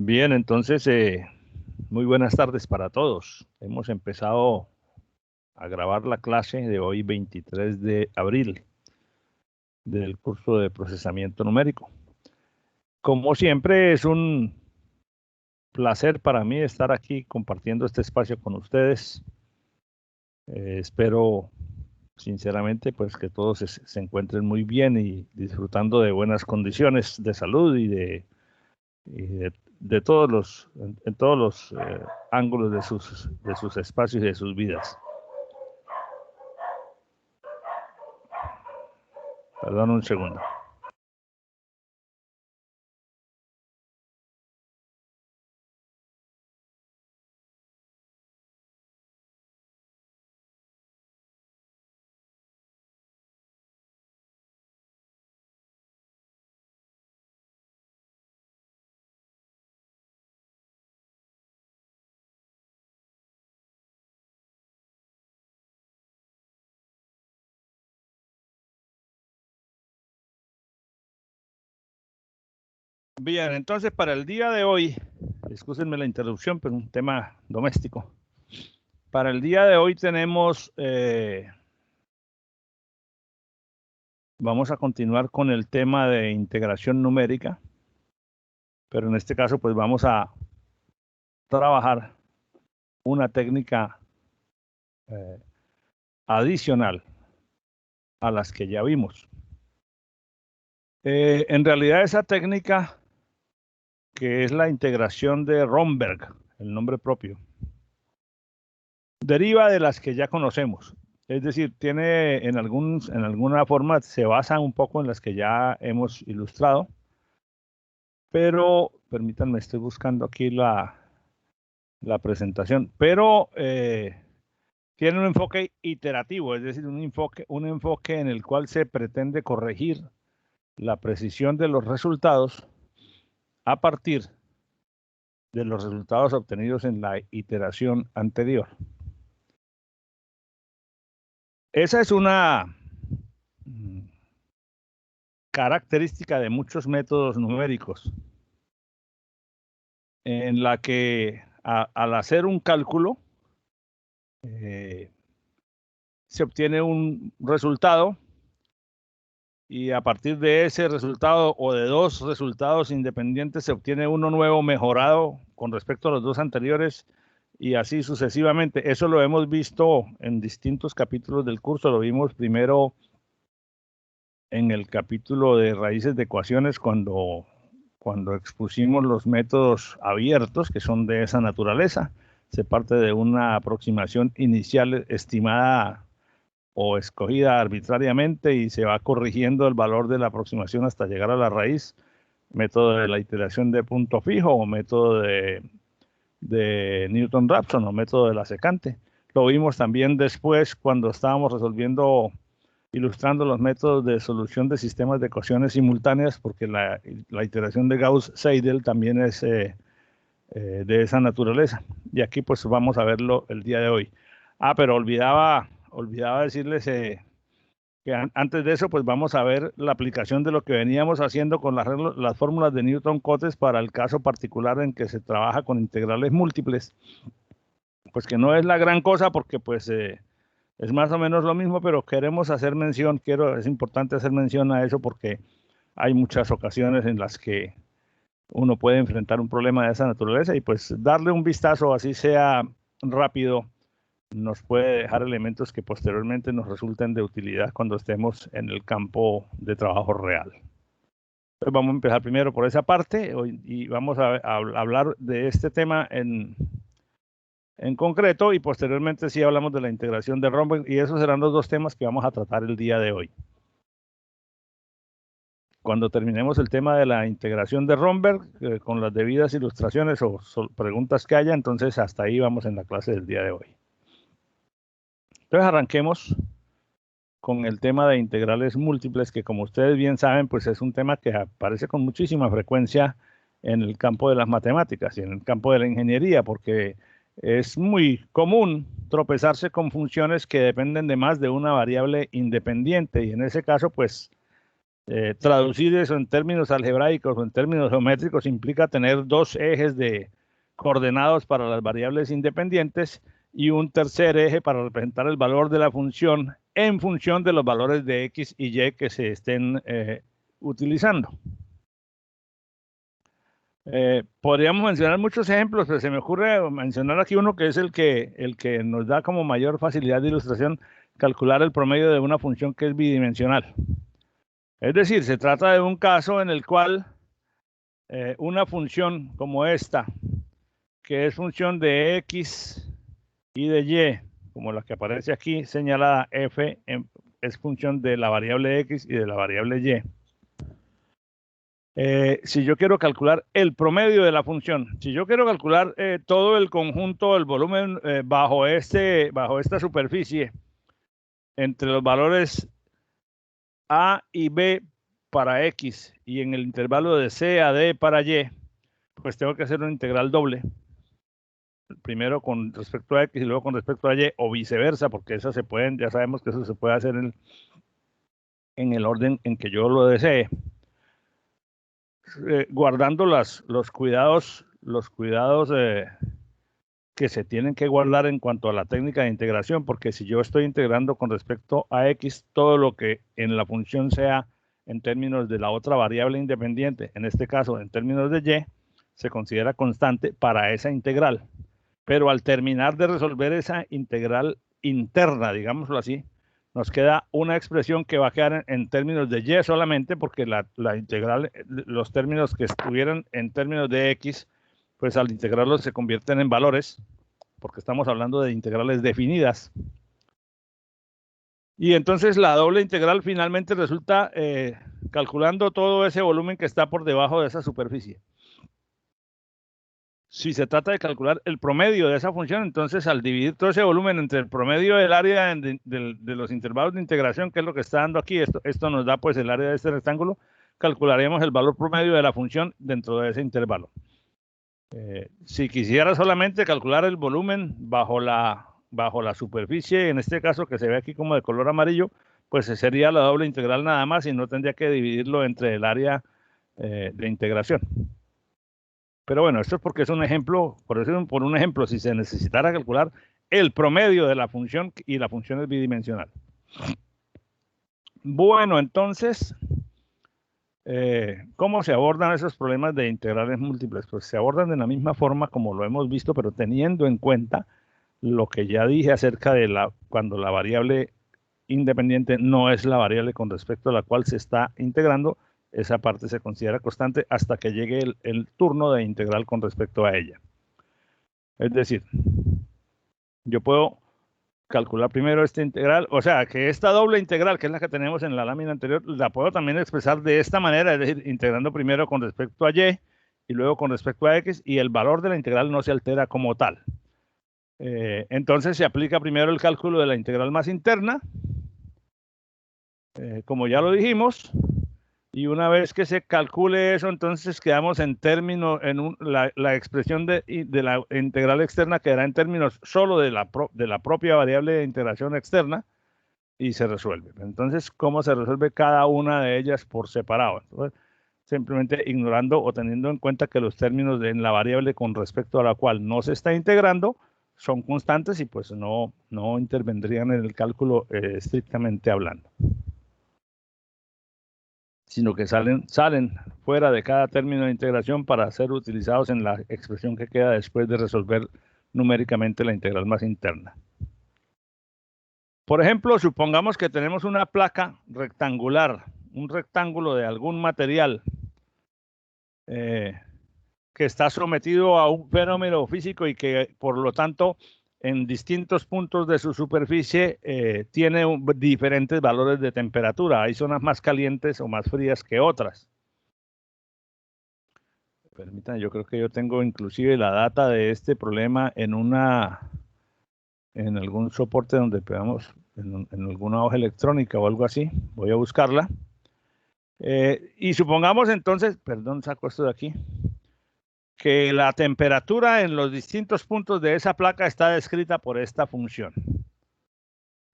Bien, entonces, muy buenas tardes para todos. Hemos empezado a grabar la clase de hoy, 23 de abril, del curso de procesamiento numérico. Como siempre, es un placer para mí estar aquí compartiendo este espacio con ustedes. Espero sinceramente pues que todos se encuentren muy bien y disfrutando de buenas condiciones de salud y de todos en todos los ángulos de sus espacios y de sus vidas. Perdón un segundo. Bien, entonces para el día de hoy, excúsenme la interrupción, pero un tema doméstico. Para el día de hoy vamos a continuar con el tema de integración numérica, pero en este caso pues vamos a trabajar una técnica adicional a las que ya vimos. En realidad esa técnica, que es la integración de Romberg, el nombre propio, deriva de las que ya conocemos. Es decir, tiene en alguna forma se basa un poco en las que ya hemos ilustrado, pero permítanme, estoy buscando aquí la presentación, pero tiene un enfoque iterativo, es decir, un enfoque en el cual se pretende corregir la precisión de los resultados a partir de los resultados obtenidos en la iteración anterior. Esa es una característica de muchos métodos numéricos, en la que al hacer un cálculo se obtiene un resultado y a partir de ese resultado o de dos resultados independientes se obtiene uno nuevo mejorado con respecto a los dos anteriores y así sucesivamente. Eso lo hemos visto en distintos capítulos del curso. Lo vimos primero en el capítulo de raíces de ecuaciones cuando expusimos los métodos abiertos, que son de esa naturaleza. Se parte de una aproximación inicial estimada o escogida arbitrariamente y se va corrigiendo el valor de la aproximación hasta llegar a la raíz. Método de la iteración de punto fijo o método de Newton-Raphson o método de la secante. Lo vimos también después cuando estábamos ilustrando los métodos de solución de sistemas de ecuaciones simultáneas, porque la iteración de Gauss-Seidel también es de esa naturaleza. Y aquí pues vamos a verlo el día de hoy. Pero olvidaba decirles que antes de eso pues vamos a ver la aplicación de lo que veníamos haciendo con las fórmulas de Newton-Cotes para el caso particular en que se trabaja con integrales múltiples. Pues que no es la gran cosa porque pues es más o menos lo mismo, pero queremos hacer mención, es importante hacer mención a eso porque hay muchas ocasiones en las que uno puede enfrentar un problema de esa naturaleza y pues darle un vistazo, así sea rápido, nos puede dejar elementos que posteriormente nos resulten de utilidad cuando estemos en el campo de trabajo real. Entonces vamos a empezar primero por esa parte y vamos a hablar de este tema en concreto y posteriormente sí hablamos de la integración de Romberg y esos serán los dos temas que vamos a tratar el día de hoy. Cuando terminemos el tema de la integración de Romberg con las debidas ilustraciones o preguntas que haya, entonces hasta ahí vamos en la clase del día de hoy. Entonces arranquemos con el tema de integrales múltiples, que como ustedes bien saben, pues es un tema que aparece con muchísima frecuencia en el campo de las matemáticas y en el campo de la ingeniería, porque es muy común tropezarse con funciones que dependen de más de una variable independiente y en ese caso, pues Traducir eso en términos algebraicos o en términos geométricos implica tener dos ejes de coordenados para las variables independientes y un tercer eje para representar el valor de la función en función de los valores de X y Y que se estén utilizando. Podríamos mencionar muchos ejemplos, pero se me ocurre mencionar aquí uno que es el que nos da como mayor facilidad de ilustración, calcular el promedio de una función que es bidimensional. Es decir, se trata de un caso en el cual una función como esta, que es función de X y de Y, como la que aparece aquí señalada, f, es función de la variable X y de la variable Y. Si yo quiero calcular el promedio de la función, si yo quiero calcular todo el conjunto, el volumen bajo esta superficie, entre los valores A y B para X y en el intervalo de C a D para Y, pues tengo que hacer una integral doble. Primero con respecto a X y luego con respecto a Y, o viceversa, porque esas se pueden, ya sabemos que eso se puede hacer en el orden en que yo lo desee. Guardando los cuidados que se tienen que guardar en cuanto a la técnica de integración, porque si yo estoy integrando con respecto a X, todo lo que en la función sea en términos de la otra variable independiente, en este caso en términos de Y, se considera constante para esa integral. Pero al terminar de resolver esa integral interna, digámoslo así, nos queda una expresión que va a quedar en términos de Y solamente, porque la integral, los términos que estuvieran en términos de X, pues al integrarlos se convierten en valores, porque estamos hablando de integrales definidas. Y entonces la doble integral finalmente resulta calculando todo ese volumen que está por debajo de esa superficie. Si se trata de calcular el promedio de esa función, entonces al dividir todo ese volumen entre el promedio del área de los intervalos de integración, que es lo que está dando aquí, esto nos da pues el área de este rectángulo, calcularemos el valor promedio de la función dentro de ese intervalo. Si quisiera solamente calcular el volumen bajo la superficie, en este caso que se ve aquí como de color amarillo, pues sería la doble integral nada más y no tendría que dividirlo entre el área de integración. Pero bueno, esto es porque es un ejemplo, por un ejemplo, si se necesitara calcular el promedio de la función y la función es bidimensional. Bueno, entonces, ¿cómo se abordan esos problemas de integrales múltiples? Pues se abordan de la misma forma como lo hemos visto, pero teniendo en cuenta lo que ya dije acerca de cuando la variable independiente no es la variable con respecto a la cual se está integrando, esa parte se considera constante hasta que llegue el turno de integral con respecto a ella. Es decir, yo puedo calcular primero esta integral, o sea, que esta doble integral, que es la que tenemos en la lámina anterior, la puedo también expresar de esta manera, es decir, integrando primero con respecto a y luego con respecto a x, y el valor de la integral no se altera como tal. Entonces se aplica primero el cálculo de la integral más interna, como ya lo dijimos, y una vez que se calcule eso, entonces quedamos en términos, la expresión de la integral externa quedará en términos solo de la propia variable de integración externa y se resuelve. Entonces, ¿cómo se resuelve cada una de ellas por separado? Entonces, simplemente ignorando o teniendo en cuenta que los términos en la variable con respecto a la cual no se está integrando son constantes y pues no intervendrían en el cálculo estrictamente hablando, sino que salen fuera de cada término de integración para ser utilizados en la expresión que queda después de resolver numéricamente la integral más interna. Por ejemplo, supongamos que tenemos una placa rectangular, un rectángulo de algún material que está sometido a un fenómeno físico y que por lo tanto en distintos puntos de su superficie tiene diferentes valores de temperatura. Hay zonas más calientes o más frías que otras. Permítanme, yo creo que yo tengo inclusive la data de este problema en algún soporte donde podamos, en alguna hoja electrónica o algo así. Voy a buscarla. Y supongamos entonces, perdón, saco esto de aquí, que la temperatura en los distintos puntos de esa placa está descrita por esta función.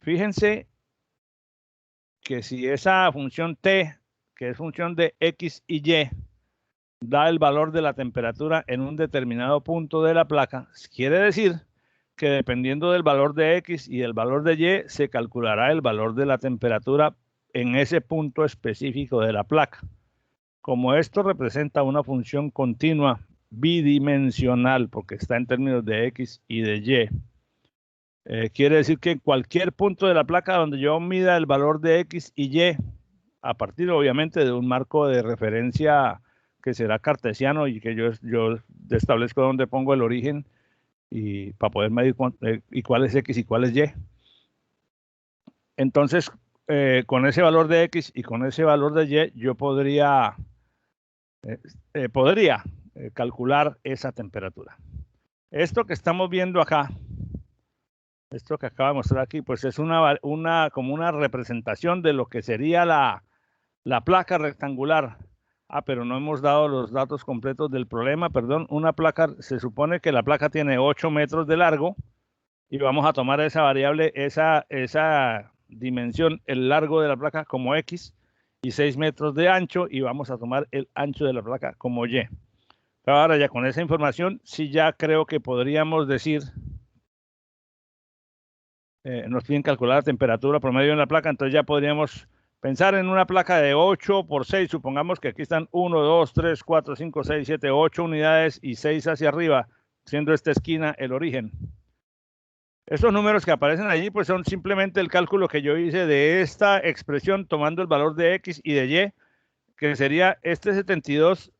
Fíjense que si esa función T, que es función de X y Y, da el valor de la temperatura en un determinado punto de la placa, quiere decir que dependiendo del valor de X y del valor de Y, se calculará el valor de la temperatura en ese punto específico de la placa. Como esto representa una función continua bidimensional, porque está en términos de X y de Y, quiere decir que en cualquier punto de la placa donde yo mida el valor de X y Y, a partir obviamente de un marco de referencia que será cartesiano y que yo establezco dónde pongo el origen y para poder medir y cuál es X y cuál es Y. Entonces, con ese valor de X y con ese valor de Y, yo podría calcular esa temperatura. Esto que estamos viendo acá, esto que acabo de mostrar aquí, pues es como una representación de lo que sería la placa rectangular. Pero no hemos dado los datos completos del problema, perdón. Una placa, se supone que la placa tiene 8 metros de largo y vamos a tomar esa variable, esa dimensión, el largo de la placa como X y 6 metros de ancho y vamos a tomar el ancho de la placa como Y. Ahora ya con esa información, sí ya creo que podríamos decir, nos piden calcular la temperatura promedio en la placa, entonces ya podríamos pensar en una placa de 8 por 6, supongamos que aquí están 1, 2, 3, 4, 5, 6, 7, 8 unidades y 6 hacia arriba, siendo esta esquina el origen. Estos números que aparecen allí pues son simplemente el cálculo que yo hice de esta expresión tomando el valor de X y de Y, que sería este 72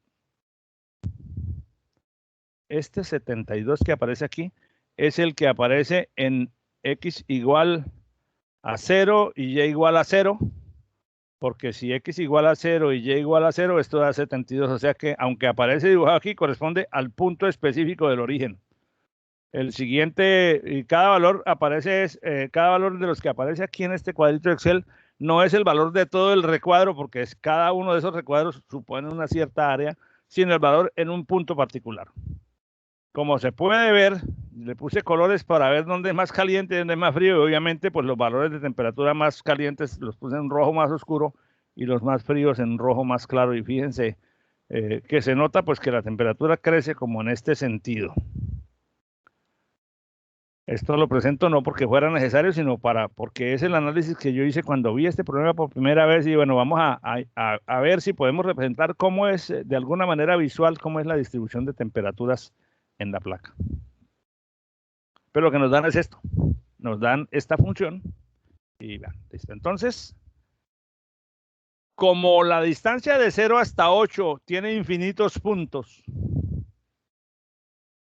que aparece aquí, es el que aparece en X igual a 0 y Y igual a 0, porque si X igual a 0 y Y igual a 0, esto da 72, o sea que aunque aparece dibujado aquí, corresponde al punto específico del origen. El siguiente, y cada valor cada valor de los que aparece aquí en este cuadrito de Excel no es el valor de todo el recuadro, porque cada uno de esos recuadros supone una cierta área, sino el valor en un punto particular. Como se puede ver, le puse colores para ver dónde es más caliente y dónde es más frío, y obviamente pues los valores de temperatura más calientes los puse en rojo más oscuro y los más fríos en rojo más claro, y fíjense que se nota pues que la temperatura crece como en este sentido. Esto lo presento no porque fuera necesario, sino porque es el análisis que yo hice cuando vi este problema por primera vez, y bueno, vamos a ver si podemos representar cómo es, de alguna manera visual, cómo es la distribución de temperaturas en la placa. Pero lo que nos dan es esto, nos dan esta función y vean, listo. Entonces, como la distancia de 0 hasta 8 tiene infinitos puntos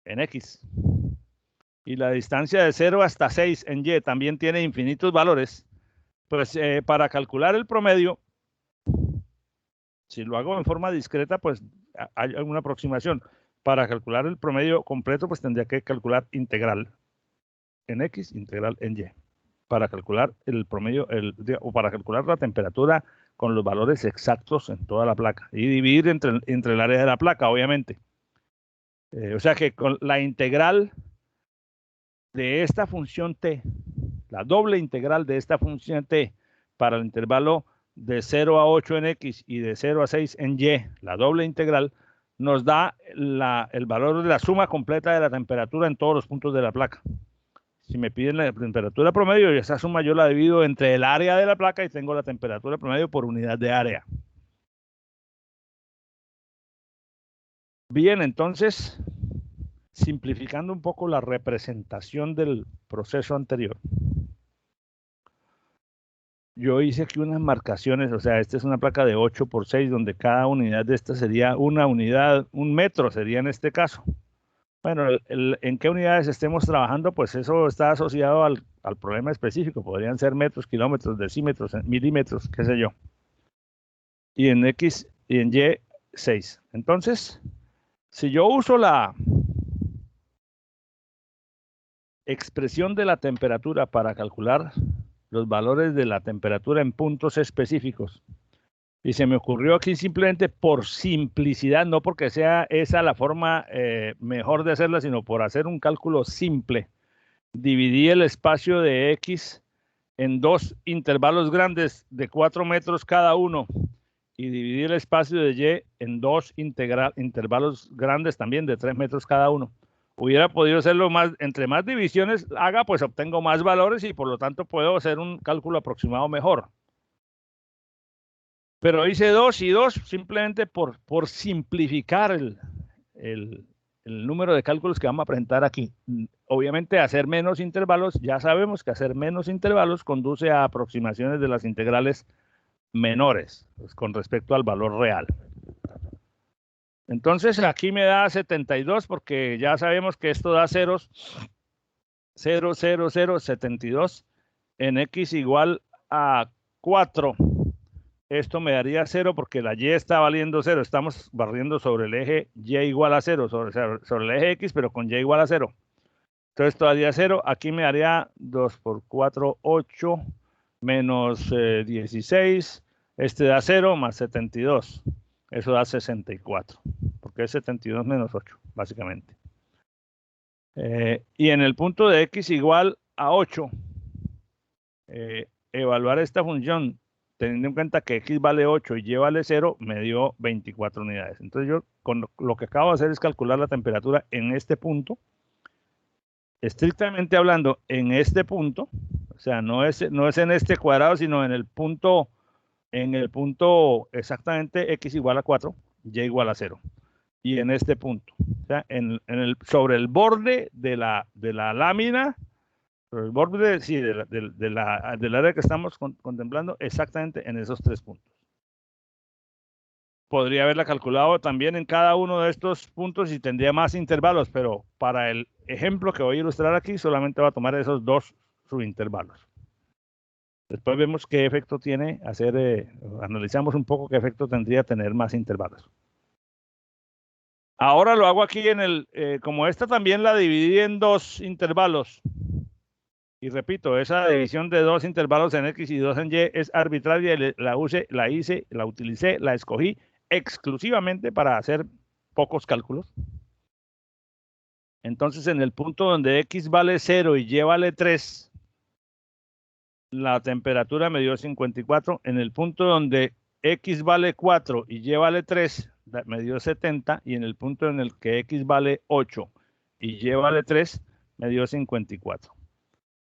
en X, y la distancia de 0 hasta 6 en Y también tiene infinitos valores, pues para calcular el promedio, si lo hago en forma discreta, pues hay alguna aproximación. Para calcular el promedio completo, pues tendría que calcular integral en X, integral en Y, para calcular el promedio, o para calcular la temperatura con los valores exactos en toda la placa, y dividir entre el área de la placa, obviamente. O sea que con la integral de esta función t, la doble integral de esta función t para el intervalo de 0 a 8 en X y de 0 a 6 en Y, la doble integral, nos da el valor de la suma completa de la temperatura en todos los puntos de la placa. Si me piden la temperatura promedio, esa suma yo la divido entre el área de la placa y tengo la temperatura promedio por unidad de área. Bien, entonces, simplificando un poco la representación del proceso anterior, yo hice aquí unas marcaciones, o sea, esta es una placa de 8 por 6, donde cada unidad de esta sería una unidad, un metro sería en este caso. Bueno, en qué unidades estemos trabajando, pues eso está asociado al problema específico. Podrían ser metros, kilómetros, decímetros, milímetros, qué sé yo. Y en X y en Y, 6. Entonces, si yo uso la expresión de la temperatura para calcular los valores de la temperatura en puntos específicos, y se me ocurrió aquí simplemente por simplicidad, no porque sea esa la forma mejor de hacerla, sino por hacer un cálculo simple, dividí el espacio de X en dos intervalos grandes de 4 metros cada uno, y dividir el espacio de y en dos intervalos grandes también de 3 metros cada uno. Hubiera podido hacerlo más, entre más divisiones haga, pues obtengo más valores y por lo tanto puedo hacer un cálculo aproximado mejor. Pero hice 2 y 2 simplemente por simplificar el número de cálculos que vamos a presentar aquí. Obviamente hacer menos intervalos, ya sabemos que hacer menos intervalos conduce a aproximaciones de las integrales menores, pues, con respecto al valor real. Entonces aquí me da 72 porque ya sabemos que esto da ceros, 0, 0, 0, 72 en x igual a 4. Esto me daría 0 porque la y está valiendo 0. Estamos barriendo sobre el eje y igual a 0, sobre el eje x, pero con y igual a 0. Entonces esto daría 0. Aquí me daría 2 por 4, 8, menos 16. Este da 0 más 72. Eso da 64, porque es 72 menos 8, básicamente. Y en el punto de x igual a 8, evaluar esta función teniendo en cuenta que x vale 8 y y vale 0, me dio 24 unidades. Entonces yo con lo que acabo de hacer es calcular la temperatura en este punto. Estrictamente hablando, en este punto, o sea, no es en este cuadrado, sino en el punto exactamente x igual a 4, y igual a 0. Y en este punto, o sea, sobre el borde de la lámina, sobre el borde del área que estamos contemplando, exactamente en esos 3 puntos. Podría haberla calculado también en cada uno de estos puntos y tendría más intervalos, pero para el ejemplo que voy a ilustrar aquí, solamente va a tomar esos 2 subintervalos. Después vemos qué efecto tiene analizamos un poco qué efecto tendría tener más intervalos. Ahora lo hago aquí como esta también la dividí en 2 intervalos. Y repito, esa división de 2 intervalos en X y 2 en Y es arbitraria, la utilicé, la escogí exclusivamente para hacer pocos cálculos. Entonces, en el punto donde X vale 0 y Y vale 3, la temperatura me dio 54. En el punto donde X vale 4 y Y vale 3, me dio 70. Y en el punto en el que X vale 8 y Y vale 3, me dio 54.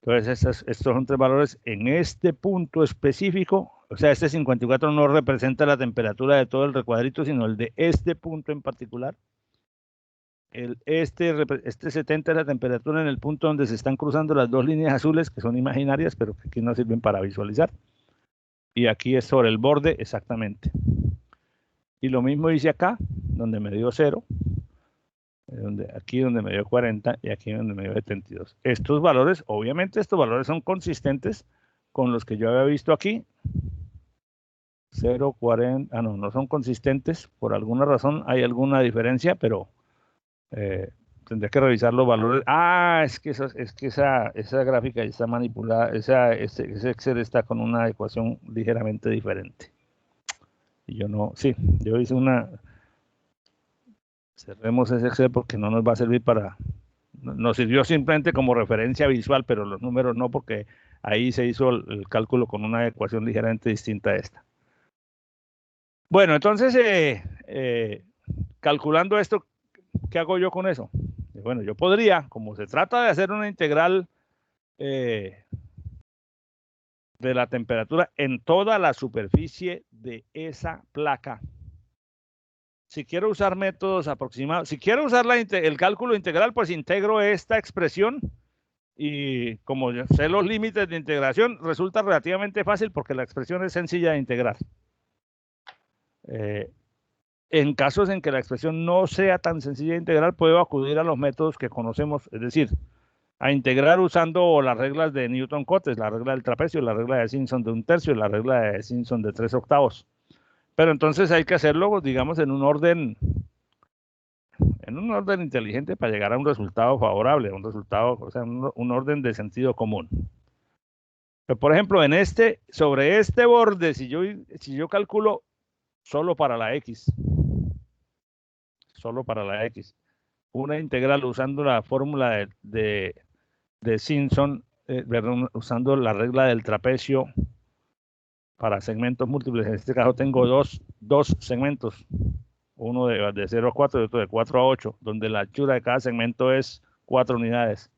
Entonces, estos son 3 valores en este punto específico. O sea, este 54 no representa la temperatura de todo el recuadrito, sino el de este punto en particular. Este 70 es la temperatura en el punto donde se están cruzando las 2 líneas azules, que son imaginarias, pero que aquí no sirven para visualizar. Y aquí es sobre el borde exactamente. Y lo mismo hice acá, donde me dio 0. Aquí donde me dio 40 y aquí donde me dio 72. Estos valores, obviamente estos valores son consistentes con los que yo había visto aquí. 0, 40, no son consistentes. Por alguna razón hay alguna diferencia, pero tendría que revisar los valores. Es que esa gráfica está manipulada, ese Excel está con una ecuación ligeramente diferente. Y yo hice una... Cerremos ese Excel porque no nos va a servir nos sirvió simplemente como referencia visual, pero los números no, porque ahí se hizo el cálculo con una ecuación ligeramente distinta a esta. Bueno, entonces, calculando esto, ¿qué hago yo con eso? Bueno, yo podría, como se trata de hacer una integral de la temperatura en toda la superficie de esa placa, si quiero usar métodos aproximados, si quiero usar el cálculo integral, pues integro esta expresión y como yo sé los límites de integración, resulta relativamente fácil porque la expresión es sencilla de integrar. En casos en que la expresión no sea tan sencilla de integrar, puedo acudir a los métodos que conocemos, es decir, a integrar usando las reglas de Newton-Cotes, la regla del trapecio, la regla de Simpson de 1/3, la regla de Simpson de 3/8. Pero entonces hay que hacerlo, digamos, en un orden inteligente para llegar a un resultado favorable, o sea, un orden de sentido común. Pero, por ejemplo, sobre este borde, si yo calculo solo para la X, una integral usando la fórmula de Simpson, usando la regla del trapecio para segmentos múltiples. En este caso tengo dos segmentos, uno de 0 a 4 y otro de 4 a 8, donde la anchura de cada segmento es 4 unidades.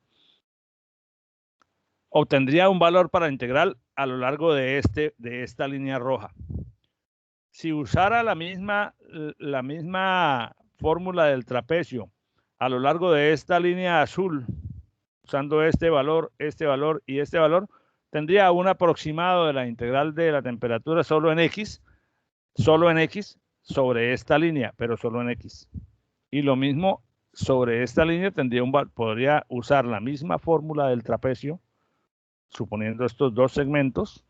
Obtendría un valor para la integral a lo largo de esta línea roja. Si usara la misma fórmula del trapecio a lo largo de esta línea azul, usando este valor y este valor, tendría un aproximado de la integral de la temperatura solo en X, sobre esta línea, pero solo en X. Y lo mismo sobre esta línea podría usar la misma fórmula del trapecio, suponiendo estos dos segmentos,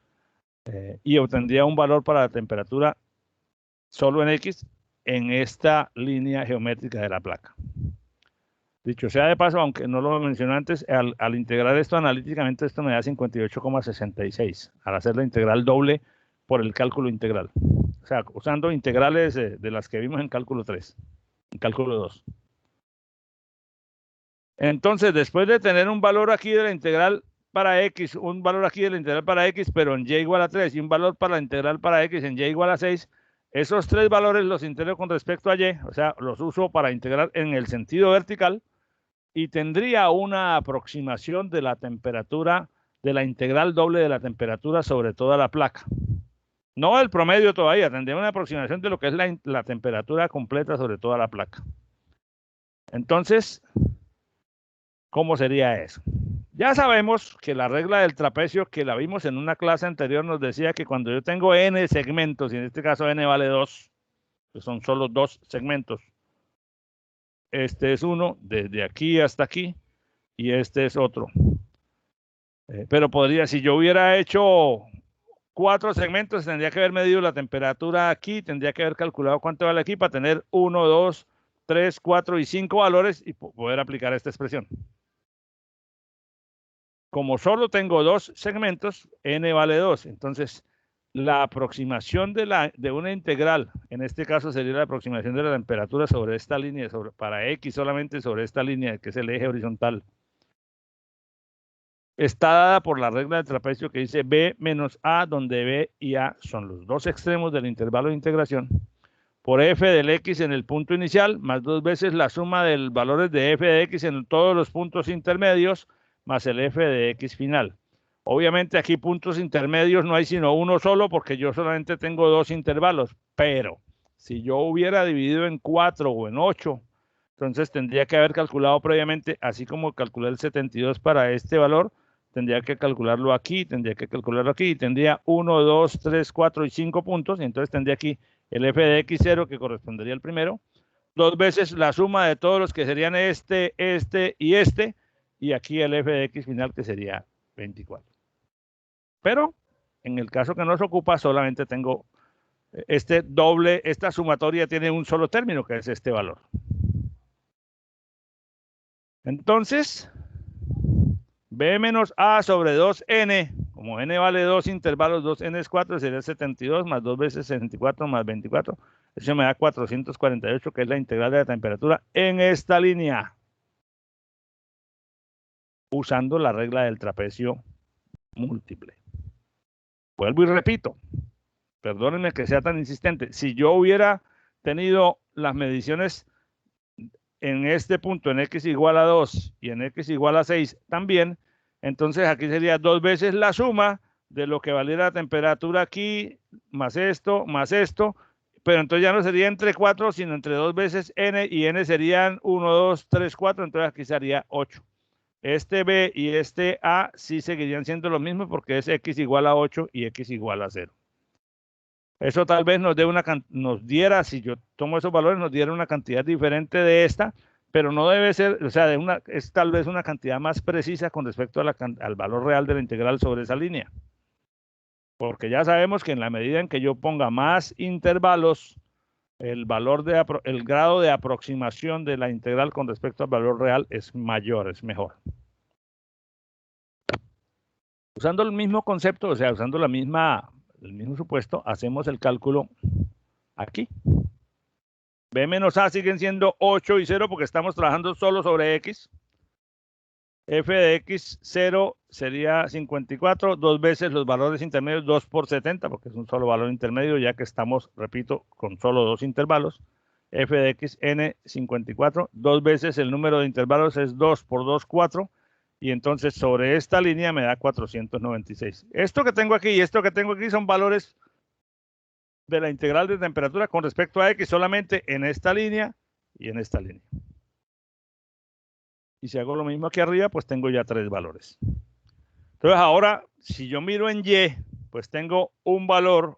y obtendría un valor para la temperatura solo en X en esta línea geométrica de la placa. Dicho sea de paso, aunque no lo mencioné antes, al integrar esto analíticamente, esto me da 58,66, al hacer la integral doble por el cálculo integral. O sea, usando integrales de las que vimos en cálculo 3, en cálculo 2. Entonces, después de tener un valor aquí de la integral para X, un valor aquí de la integral para X, pero en Y igual a 3, y un valor para la integral para X en Y igual a 6, esos tres valores los integro con respecto a Y, o sea, los uso para integrar en el sentido vertical, y tendría una aproximación de la temperatura, de la integral doble de la temperatura sobre toda la placa. No el promedio todavía, tendría una aproximación de lo que es la temperatura completa sobre toda la placa. Entonces, ¿cómo sería eso? Ya sabemos que la regla del trapecio, que la vimos en una clase anterior, nos decía que cuando yo tengo n segmentos, y en este caso n vale 2, que son solo 2 segmentos, este es uno desde aquí hasta aquí, y este es otro. Pero podría, si yo hubiera hecho 4 segmentos, tendría que haber medido la temperatura aquí, tendría que haber calculado cuánto vale aquí para tener 1, 2, 3, 4 y 5 valores y poder aplicar esta expresión. Como solo tengo 2 segmentos, n vale 2. Entonces, la aproximación de una integral, en este caso sería la aproximación de la temperatura sobre esta línea, para X solamente sobre esta línea, que es el eje horizontal, está dada por la regla del trapecio que dice B menos A, donde B y A son los dos extremos del intervalo de integración, por f del x en el punto inicial, más 2 veces la suma de valores de f de x en todos los puntos intermedios, más el f de x final. Obviamente aquí puntos intermedios no hay sino uno solo, porque yo solamente tengo 2 intervalos, pero si yo hubiera dividido en 4 o en 8, entonces tendría que haber calculado previamente, así como calculé el 72 para este valor, tendría que calcularlo aquí, tendría que calcularlo aquí, y tendría 1, 2, 3, 4 y 5 puntos, y entonces tendría aquí el f de x0, que correspondería al primero, 2 veces la suma de todos los que serían este y aquí el f de x final, que sería 24. Pero en el caso que nos ocupa, solamente tengo esta sumatoria tiene un solo término, que es este valor. Entonces, B menos A sobre 2n, como n vale 2 intervalos, 2n es 4, sería 72 más 2 veces 64 más 24. Eso me da 448, que es la integral de la temperatura en esta línea, usando la regla del trapecio múltiple. Vuelvo y repito, perdónenme que sea tan insistente, si yo hubiera tenido las mediciones en este punto, en x igual a 2 y en x igual a 6 también, entonces aquí sería 2 veces la suma de lo que valiera la temperatura aquí, más esto, pero entonces ya no sería entre 4, sino entre 2 veces n, y n serían 1, 2, 3, 4, entonces aquí sería 8. Este b y este a sí seguirían siendo lo mismo, porque es x igual a 8 y x igual a 0. Eso tal vez nos diera, si yo tomo esos valores, nos diera una cantidad diferente de esta, pero no debe ser, o sea, es tal vez una cantidad más precisa con respecto al valor real de la integral sobre esa línea. Porque ya sabemos que en la medida en que yo ponga más intervalos, el grado de aproximación de la integral con respecto al valor real es mayor, es mejor. Usando el mismo concepto, o sea, usando el mismo supuesto, hacemos el cálculo aquí. B menos A siguen siendo 8 y 0 porque estamos trabajando solo sobre X. f de x 0 sería 54, dos veces los valores intermedios, 2 por 70, porque es un solo valor intermedio, ya que estamos, repito, con solo dos intervalos. F de x n 54, dos veces el número de intervalos es 2 por 2, 4, y entonces sobre esta línea me da 496. Esto que tengo aquí y esto que tengo aquí son valores de la integral de temperatura con respecto a x solamente en esta línea y en esta línea. Y si hago lo mismo aquí arriba, pues tengo ya tres valores. Entonces ahora, si yo miro en y, pues tengo un valor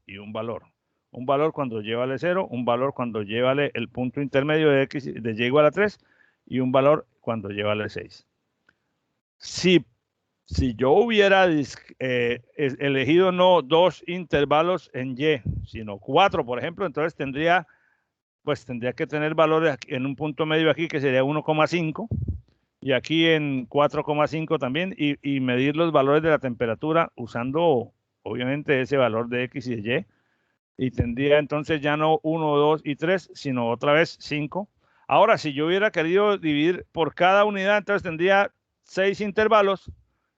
y un valor. Un valor cuando llévale 0, un valor cuando llévale el punto intermedio de x de y igual a 3 y un valor cuando llévale 6. Si yo hubiera elegido no dos intervalos en y, sino 4, por ejemplo, entonces tendría que tener valores en un punto medio aquí que sería 1,5 y aquí en 4,5 también y medir los valores de la temperatura usando obviamente ese valor de x y de y tendría entonces ya no 1, 2 y 3, sino otra vez 5. Ahora, si yo hubiera querido dividir por cada unidad, entonces tendría 6 intervalos,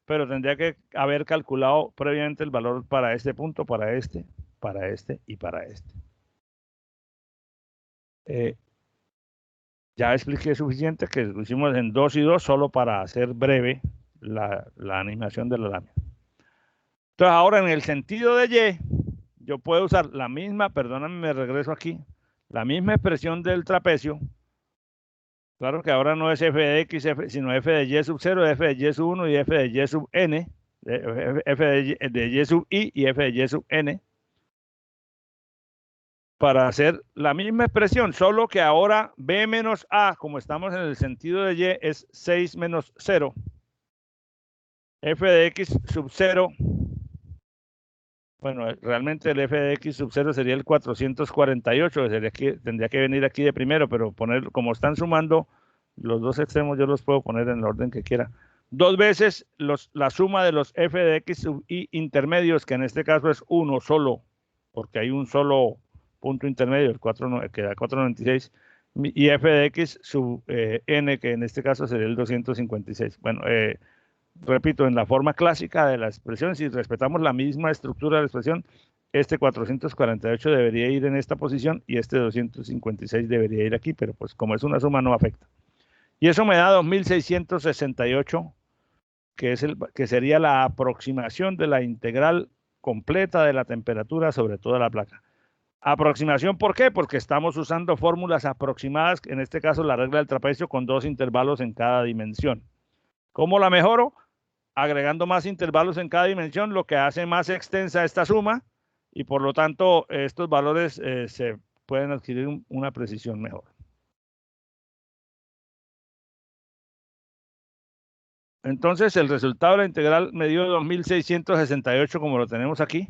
pero tendría que haber calculado previamente el valor para este punto, para este y para este. Ya expliqué suficiente que lo hicimos en 2 y 2 solo para hacer breve la animación de la lámina. Entonces ahora en el sentido de y, yo puedo usar la misma, perdóname, me regreso aquí, la misma expresión del trapecio. Claro que ahora no es f de x, sino f de y sub 0, f de y sub 1 y f de y sub n, f de y sub i y f de y sub n. Para hacer la misma expresión, solo que ahora b menos a, como estamos en el sentido de y, es 6 menos 0. F de x sub 0, bueno, realmente el f de x sub 0 sería el 448, tendría que venir aquí de primero, pero poner, como están sumando los dos extremos, yo los puedo poner en el orden que quiera. Dos veces la suma de los f de x sub i intermedios, que en este caso es uno solo, porque hay un solo punto intermedio, el 4, que da 496, y f de x sub n, que en este caso sería el 256. Bueno, repito, en la forma clásica de la expresión, si respetamos la misma estructura de la expresión, este 448 debería ir en esta posición y este 256 debería ir aquí, pero pues como es una suma no afecta. Y eso me da 2668, que sería la aproximación de la integral completa de la temperatura sobre toda la placa. Aproximación, ¿por qué? Porque estamos usando fórmulas aproximadas, en este caso la regla del trapecio con dos intervalos en cada dimensión. ¿Cómo la mejoro? Agregando más intervalos en cada dimensión, lo que hace más extensa esta suma y por lo tanto estos valores se pueden adquirir una precisión mejor. Entonces el resultado de la integral me dio 2668 como lo tenemos aquí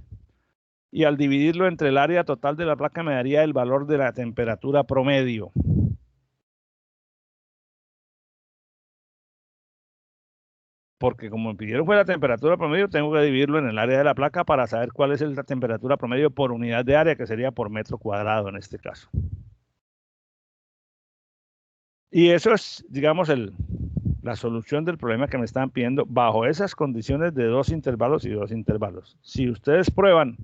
y al dividirlo entre el área total de la placa me daría el valor de la temperatura promedio. Porque como me pidieron fue la temperatura promedio, tengo que dividirlo en el área de la placa para saber cuál es la temperatura promedio por unidad de área, que sería por metro cuadrado en este caso. Y eso es, digamos, la solución del problema que me estaban pidiendo bajo esas condiciones de dos intervalos y dos intervalos. Si ustedes prueban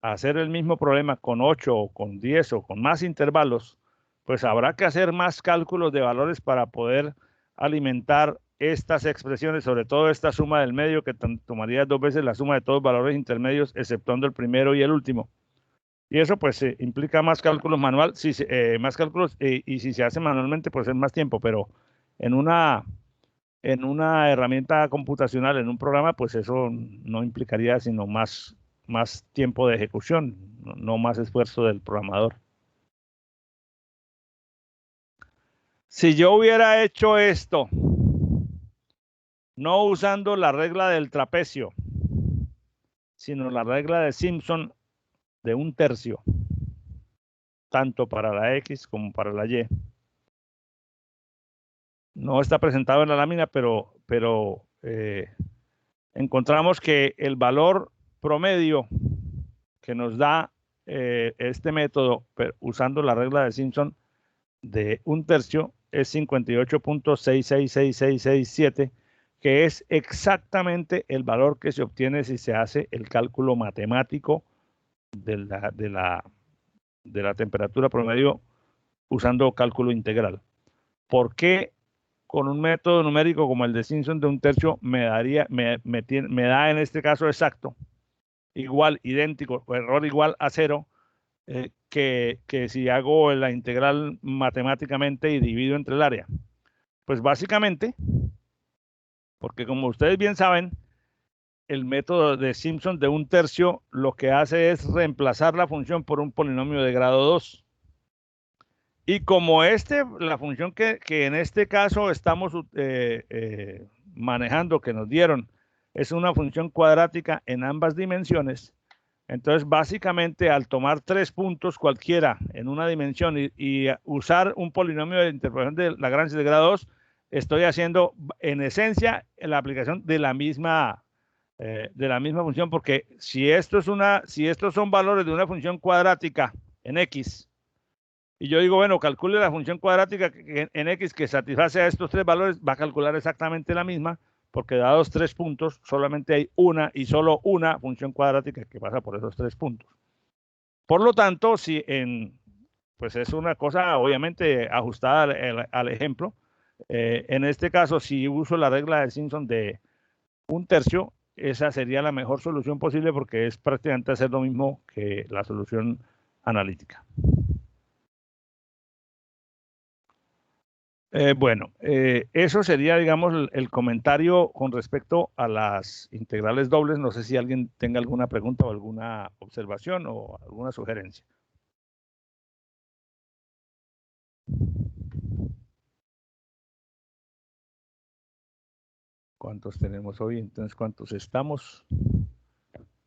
a hacer el mismo problema con 8 o con 10 o con más intervalos, pues habrá que hacer más cálculos de valores para poder alimentar estas expresiones, sobre todo esta suma del medio que tomaría dos veces la suma de todos los valores intermedios, exceptuando el primero y el último. Y eso pues implica más cálculos manual, más cálculos y si se hace manualmente pues es más tiempo, pero en una herramienta computacional, en un programa, pues eso no implicaría sino más tiempo de ejecución, no más esfuerzo del programador. Si yo hubiera hecho esto, no usando la regla del trapecio, sino la regla de Simpson de 1/3, tanto para la X como para la Y. No está presentado en la lámina, pero encontramos que el valor promedio que nos da este método, usando la regla de Simpson de 1/3, es 58.666667, que es exactamente el valor que se obtiene si se hace el cálculo matemático de la temperatura promedio usando cálculo integral. ¿Por qué con un método numérico como el de Simpson de 1/3 me da en este caso exacto, igual, idéntico, o error igual a 0, que si hago la integral matemáticamente y divido entre el área? Pues básicamente, porque como ustedes bien saben, el método de Simpson de 1/3 lo que hace es reemplazar la función por un polinomio de grado 2. Y como la función que en este caso estamos manejando, que nos dieron, es una función cuadrática en ambas dimensiones, entonces básicamente al tomar 3 puntos cualquiera en una dimensión y usar un polinomio de interpolación de Lagrange de grado 2, estoy haciendo en esencia la aplicación de la misma función, porque si estos son valores de una función cuadrática en X, y yo digo, bueno, calcule la función cuadrática en X que satisface a estos 3 valores, va a calcular exactamente la misma, porque dados 3 puntos, solamente hay una y solo una función cuadrática que pasa por esos 3 puntos. Por lo tanto, pues es una cosa obviamente ajustada al ejemplo. En este caso, si uso la regla de Simpson de 1/3, esa sería la mejor solución posible, porque es prácticamente hacer lo mismo que la solución analítica. Bueno, eso sería, digamos, el comentario con respecto a las integrales dobles. No sé si alguien tenga alguna pregunta o alguna observación o alguna sugerencia. ¿Cuántos tenemos hoy? Entonces, ¿cuántos estamos?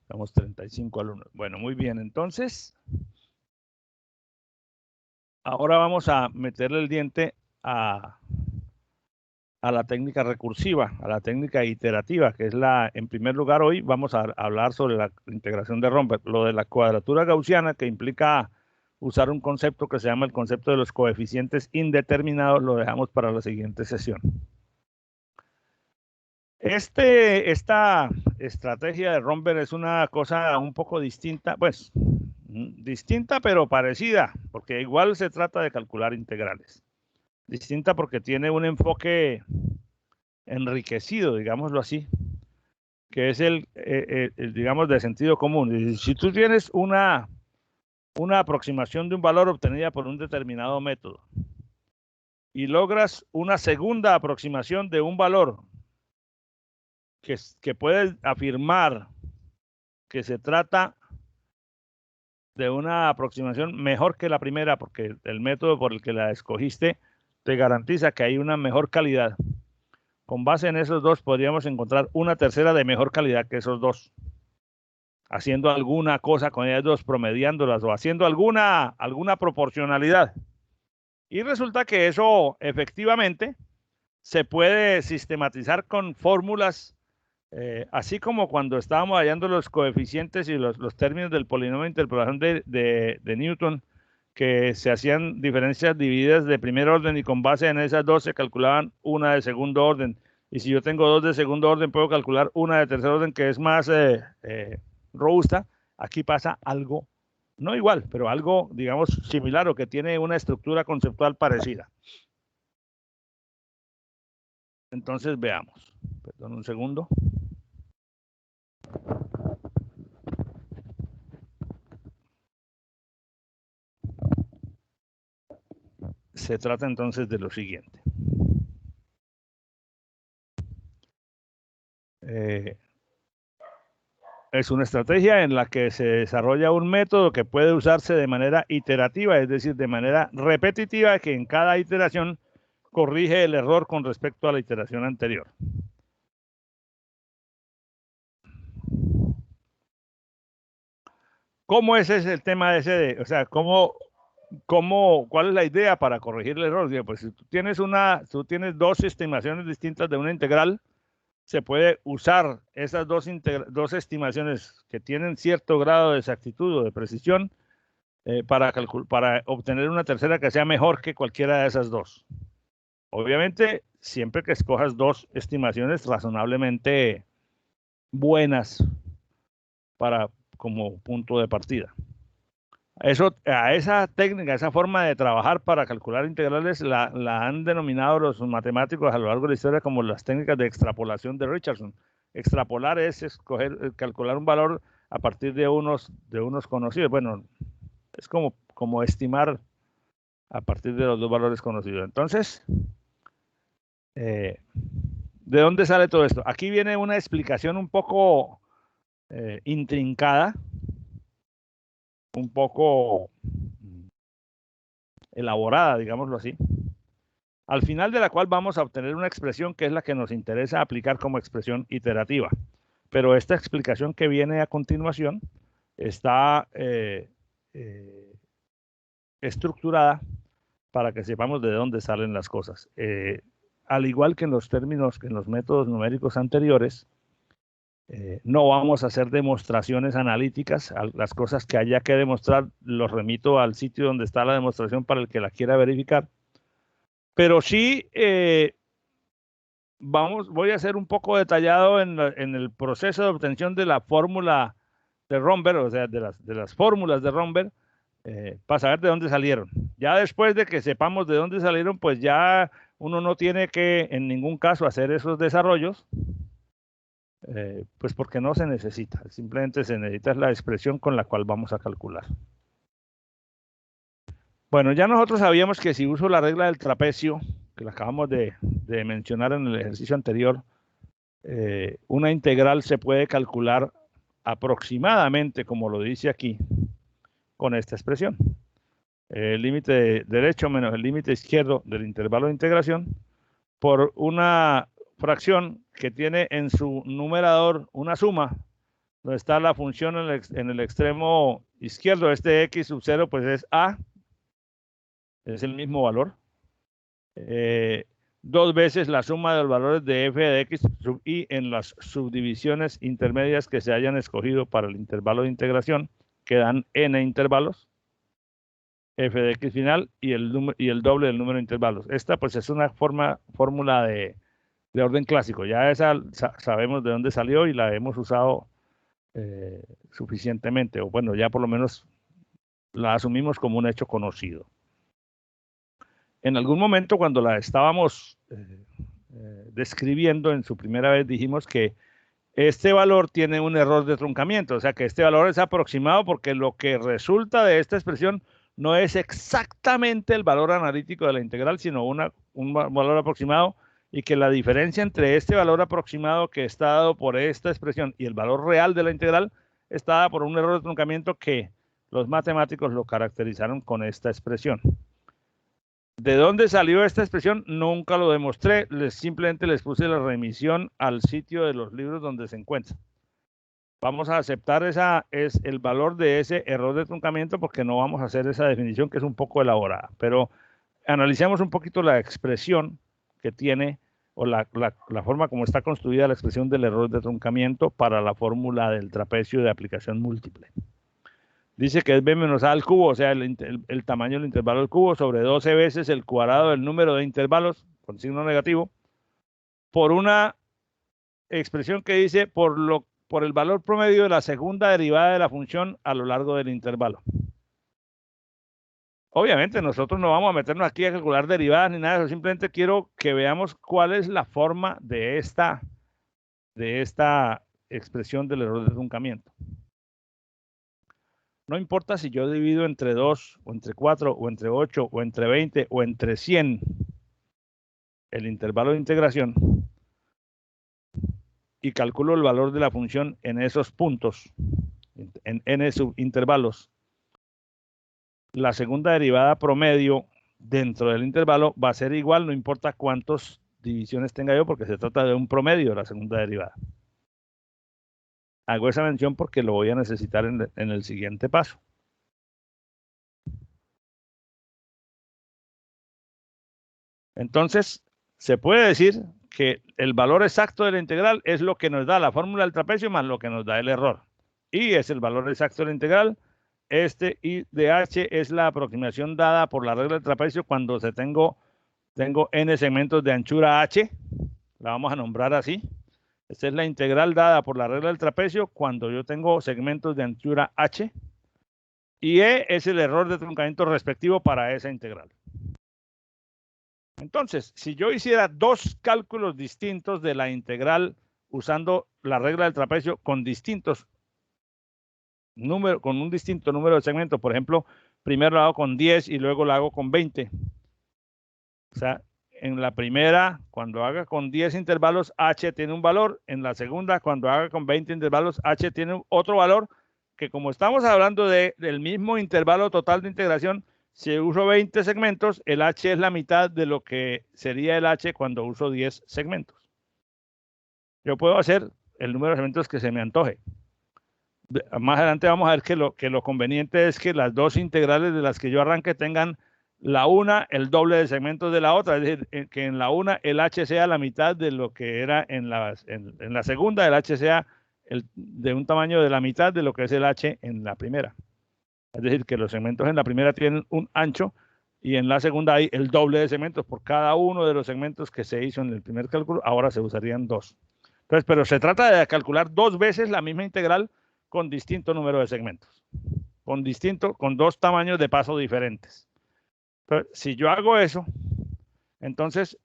Estamos 35 alumnos. Bueno, muy bien. Entonces, ahora vamos a meterle el diente a la técnica recursiva, a la técnica iterativa, que es en primer lugar, hoy vamos a hablar sobre la integración de Romberg, lo de la cuadratura gaussiana, que implica usar un concepto que se llama el concepto de los coeficientes indeterminados, lo dejamos para la siguiente sesión. Esta estrategia de Romberg es una cosa un poco distinta, pues, distinta pero parecida, porque igual se trata de calcular integrales. Distinta porque tiene un enfoque enriquecido, digámoslo así, que es digamos, de sentido común. Si tú tienes una aproximación de un valor obtenida por un determinado método y logras una segunda aproximación de un valor que puedes afirmar que se trata de una aproximación mejor que la primera, porque el método por el que la escogiste te garantiza que hay una mejor calidad. Con base en esos dos podríamos encontrar una tercera de mejor calidad que esos dos, haciendo alguna cosa con ellas dos, promediándolas o haciendo alguna proporcionalidad. Y resulta que eso efectivamente se puede sistematizar con fórmulas, así como cuando estábamos hallando los coeficientes y los términos del polinomio de interpolación de Newton, que se hacían diferencias divididas de primer orden y con base en esas dos se calculaban una de segundo orden. Y si yo tengo dos de segundo orden, puedo calcular una de tercer orden que es más robusta. Aquí pasa algo, no igual, pero algo, digamos, similar o que tiene una estructura conceptual parecida. Entonces veamos. Perdón un segundo. Se trata entonces de lo siguiente. Es una estrategia en la que se desarrolla un método que puede usarse de manera iterativa, es decir, de manera repetitiva, que en cada iteración corrige el error con respecto a la iteración anterior. ¿Cómo es ese el tema de ese? O sea, ¿cuál es la idea para corregir el error? Pues si tú tienes dos estimaciones distintas de una integral, se puede usar esas dos estimaciones que tienen cierto grado de exactitud o de precisión para obtener una tercera que sea mejor que cualquiera de esas dos. Obviamente, siempre que escojas dos estimaciones razonablemente buenas como punto de partida. A esa técnica, esa forma de trabajar para calcular integrales la han denominado los matemáticos a lo largo de la historia como las técnicas de extrapolación de Richardson. Extrapolar es calcular un valor a partir de unos conocidos. Bueno, es como estimar a partir de los dos valores conocidos. Entonces, ¿de dónde sale todo esto? Aquí viene una explicación un poco intrincada, un poco elaborada, digámoslo así, al final de la cual vamos a obtener una expresión que es la que nos interesa aplicar como expresión iterativa. Pero esta explicación que viene a continuación está estructurada para que sepamos de dónde salen las cosas. Al igual que en los términos, que en los métodos numéricos anteriores, no vamos a hacer demostraciones analíticas. Las cosas que haya que demostrar los remito al sitio donde está la demostración para el que la quiera verificar. Pero sí voy a ser un poco detallado en el proceso de obtención de la fórmula de Romberg, o sea, de las fórmulas de Romberg, para saber de dónde salieron. Ya después de que sepamos de dónde salieron, pues ya uno no tiene que en ningún caso hacer esos desarrollos, pues porque no se necesita, simplemente se necesita la expresión con la cual vamos a calcular. Bueno, ya nosotros sabíamos que si uso la regla del trapecio, que la acabamos de mencionar en el ejercicio anterior, una integral se puede calcular aproximadamente, como lo dice aquí, con esta expresión. El límite derecho menos el límite izquierdo del intervalo de integración por una fracción que tiene en su numerador una suma, donde está la función en el extremo izquierdo. Este x sub 0 pues es a, es el mismo valor. Dos veces la suma de los valores de f de x sub i en las subdivisiones intermedias que se hayan escogido para el intervalo de integración, que dan n intervalos, f de x final y el doble del número de intervalos. Esta pues es una fórmula de orden clásico. Ya esa sabemos de dónde salió y la hemos usado suficientemente, o bueno, ya por lo menos la asumimos como un hecho conocido. En algún momento cuando la estábamos describiendo en su primera vez dijimos que este valor tiene un error de truncamiento, o sea que este valor es aproximado porque lo que resulta de esta expresión no es exactamente el valor analítico de la integral, sino un valor aproximado, y que la diferencia entre este valor aproximado que está dado por esta expresión y el valor real de la integral está dada por un error de truncamiento que los matemáticos lo caracterizaron con esta expresión. ¿De dónde salió esta expresión? Nunca lo demostré, simplemente les puse la remisión al sitio de los libros donde se encuentra. Vamos a aceptar el valor de ese error de truncamiento porque no vamos a hacer esa definición que es un poco elaborada. Pero analicemos un poquito la expresión que tiene o la forma como está construida la expresión del error de truncamiento para la fórmula del trapecio de aplicación múltiple. Dice que es b menos a al cubo, o sea, el tamaño del intervalo del cubo sobre 12 veces el cuadrado del número de intervalos con signo negativo por una expresión que dice por el valor promedio de la segunda derivada de la función a lo largo del intervalo. Obviamente nosotros no vamos a meternos aquí a calcular derivadas ni nada de eso, simplemente quiero que veamos cuál es la forma de esta expresión del error de truncamiento. No importa si yo divido entre 2, o entre 4, o entre 8, o entre 20, o entre 100 el intervalo de integración y calculo el valor de la función en esos puntos, en n subintervalos. La segunda derivada promedio dentro del intervalo va a ser igual, no importa cuántas divisiones tenga yo, porque se trata de un promedio de la segunda derivada. Hago esa mención porque lo voy a necesitar en el siguiente paso. Entonces, se puede decir que el valor exacto de la integral es lo que nos da la fórmula del trapecio más lo que nos da el error. Y es el valor exacto de la integral. Este I de h es la aproximación dada por la regla del trapecio cuando tengo Tengo n segmentos de anchura h, la vamos a nombrar así. Esta es la integral dada por la regla del trapecio cuando yo tengo segmentos de anchura h. Y E es el error de truncamiento respectivo para esa integral. Entonces, si yo hiciera dos cálculos distintos de la integral usando la regla del trapecio con distintos números, con un distinto número de segmentos, por ejemplo, primero lo hago con 10 y luego lo hago con 20. O sea, en la primera, cuando haga con 10 intervalos, h tiene un valor. En la segunda, cuando haga con 20 intervalos, h tiene otro valor, que como estamos hablando del mismo intervalo total de integración, si uso 20 segmentos, el h es la mitad de lo que sería el h cuando uso 10 segmentos. Yo puedo hacer el número de segmentos que se me antoje. Más adelante vamos a ver que lo conveniente es que las dos integrales de las que yo arranque tengan la una el doble de segmentos de la otra, es decir, que en la una el h sea la mitad de lo que era en la segunda, el h sea de un tamaño de la mitad de lo que es el h en la primera. Es decir, que los segmentos en la primera tienen un ancho y en la segunda hay el doble de segmentos por cada uno de los segmentos que se hizo en el primer cálculo, ahora se usarían dos. Entonces, pero se trata de calcular dos veces la misma integral con distinto número de segmentos, con dos tamaños de paso diferentes. Entonces, si yo hago eso, entonces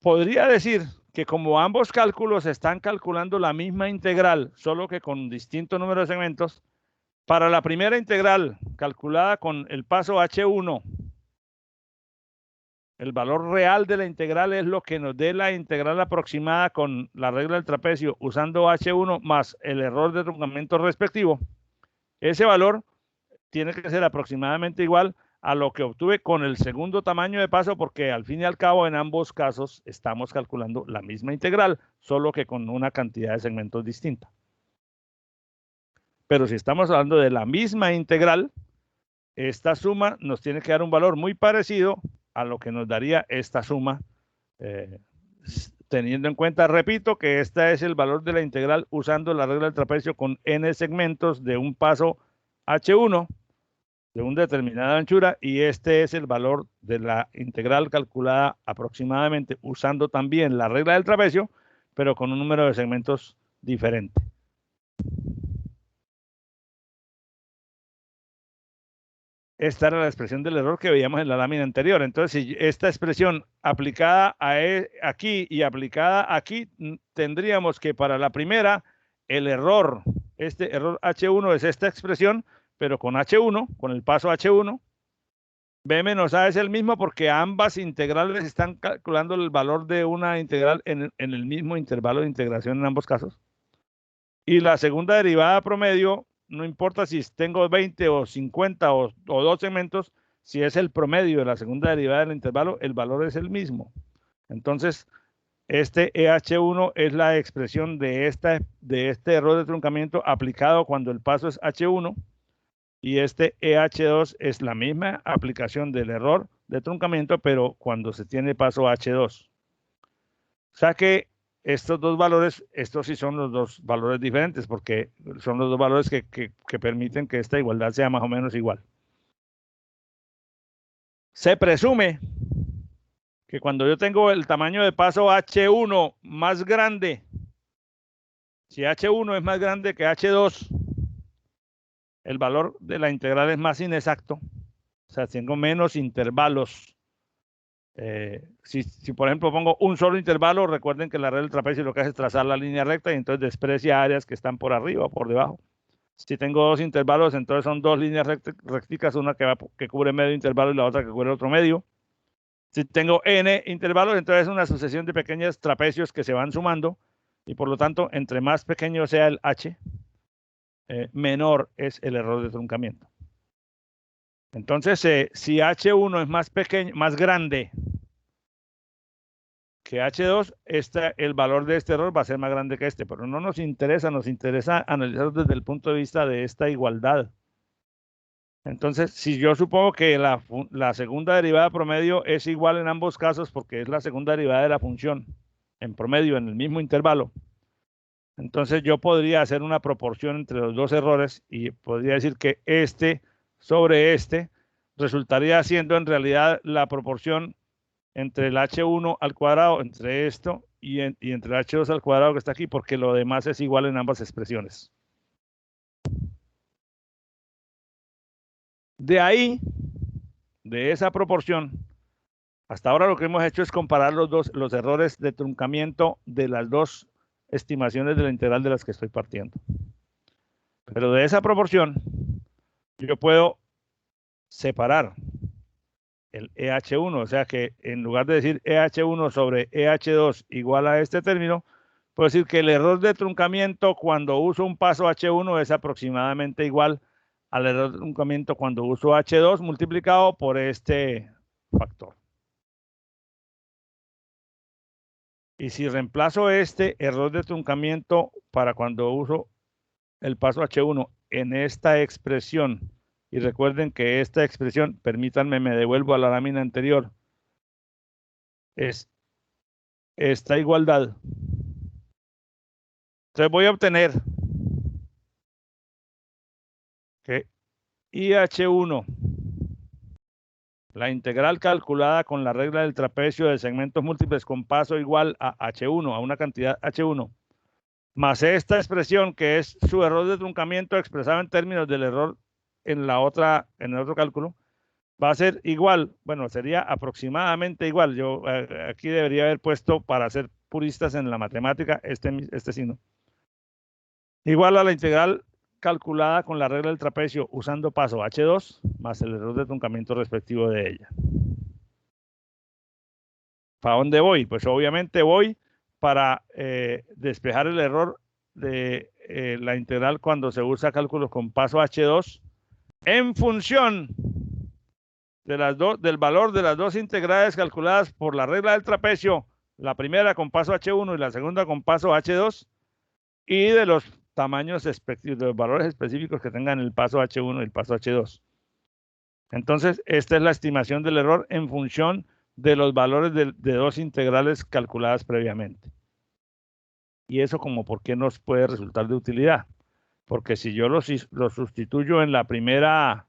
podría decir que como ambos cálculos están calculando la misma integral, solo que con distinto número de segmentos, para la primera integral calculada con el paso h1, el valor real de la integral es lo que nos dé la integral aproximada con la regla del trapecio usando h1 más el error de truncamiento respectivo. Ese valor tiene que ser aproximadamente igual a lo que obtuve con el segundo tamaño de paso, porque al fin y al cabo en ambos casos estamos calculando la misma integral, solo que con una cantidad de segmentos distinta. Pero si estamos hablando de la misma integral, esta suma nos tiene que dar un valor muy parecido a lo que nos daría esta suma, teniendo en cuenta, repito, que este es el valor de la integral usando la regla del trapecio con n segmentos de un paso h1 de una determinada anchura, y este es el valor de la integral calculada aproximadamente usando también la regla del trapecio, pero con un número de segmentos diferente. Esta era la expresión del error que veíamos en la lámina anterior. Entonces, si esta expresión aplicada aquí y aplicada aquí, tendríamos que para la primera, el error, este error H1 es esta expresión, pero con H1, con el paso H1, B menos A es el mismo porque ambas integrales están calculando el valor de una integral en el mismo intervalo de integración en ambos casos. Y la segunda derivada promedio, no importa si tengo 20 o 50 o 2 segmentos, si es el promedio de la segunda derivada del intervalo, el valor es el mismo. Entonces, este EH1 es la expresión de este error de truncamiento aplicado cuando el paso es H1, y este EH2 es la misma aplicación del error de truncamiento, pero cuando se tiene paso H2. O sea que estos dos valores, estos sí son los dos valores diferentes, porque son los dos valores que permiten que esta igualdad sea más o menos igual. Se presume que cuando yo tengo el tamaño de paso H1 más grande, si H1 es más grande que H2, el valor de la integral es más inexacto. O sea, tengo menos intervalos. Si por ejemplo pongo un solo intervalo, recuerden que la regla del trapecio lo que hace es trazar la línea recta y entonces desprecia áreas que están por arriba o por debajo. Si tengo dos intervalos, entonces son dos líneas recticas, una que cubre medio intervalo y la otra que cubre otro medio. Si tengo n intervalos, entonces es una sucesión de pequeños trapecios que se van sumando, y por lo tanto, entre más pequeño sea el h, menor es el error de truncamiento. Entonces, si H1 es más pequeño, más grande que H2, el valor de este error va a ser más grande que este, pero no nos interesa analizar desde el punto de vista de esta igualdad. Entonces, si yo supongo que la segunda derivada promedio es igual en ambos casos porque es la segunda derivada de la función en promedio en el mismo intervalo, entonces yo podría hacer una proporción entre los dos errores y podría decir que este sobre este resultaría siendo en realidad la proporción entre el h1 al cuadrado, entre esto y entre el h2 al cuadrado que está aquí, porque lo demás es igual en ambas expresiones. De ahí, de esa proporción, hasta ahora lo que hemos hecho es comparar los errores de truncamiento de las dos estimaciones de la integral de las que estoy partiendo. Pero de esa proporción, yo puedo separar el EH1, o sea que en lugar de decir EH1 sobre EH2 igual a este término, puedo decir que el error de truncamiento cuando uso un paso H1 es aproximadamente igual al error de truncamiento cuando uso H2 multiplicado por este factor. Y si reemplazo este error de truncamiento para cuando uso el paso H1 en esta expresión, y recuerden que esta expresión, permítanme, me devuelvo a la lámina anterior, es esta igualdad. Entonces voy a obtener que IH1, la integral calculada con la regla del trapecio de segmentos múltiples con paso igual a H1, a una cantidad H1, más esta expresión que es su error de truncamiento expresado en términos del error en el otro cálculo, va a ser igual, bueno, sería aproximadamente igual. Yo aquí debería haber puesto, para ser puristas en la matemática, este signo. Igual a la integral calculada con la regla del trapecio usando paso H2 más el error de truncamiento respectivo de ella. ¿Para dónde voy? Pues obviamente voy para despejar el error de la integral cuando se usa cálculos con paso H2 en función de del valor de las dos integrales calculadas por la regla del trapecio, la primera con paso H1 y la segunda con paso H2, y de los tamaños respectivos, de los valores específicos que tengan el paso H1 y el paso H2. Entonces, esta es la estimación del error en función de los valores de dos integrales calculadas previamente. Y eso como por qué nos puede resultar de utilidad. Porque si yo lo sustituyo en la primera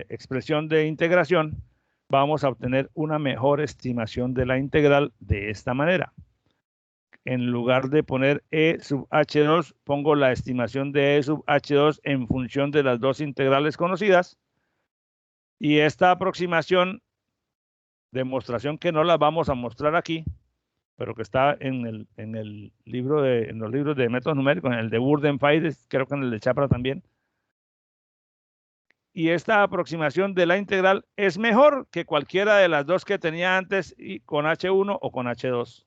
expresión de integración, vamos a obtener una mejor estimación de la integral de esta manera. En lugar de poner E sub H2, pongo la estimación de E sub H2 en función de las dos integrales conocidas. Y esta aproximación, demostración que no la vamos a mostrar aquí, pero que está en los libros de métodos numéricos, en el de Burden-Fire, creo que en el de Chapra también. Y esta aproximación de la integral es mejor que cualquiera de las dos que tenía antes y con H1 o con H2.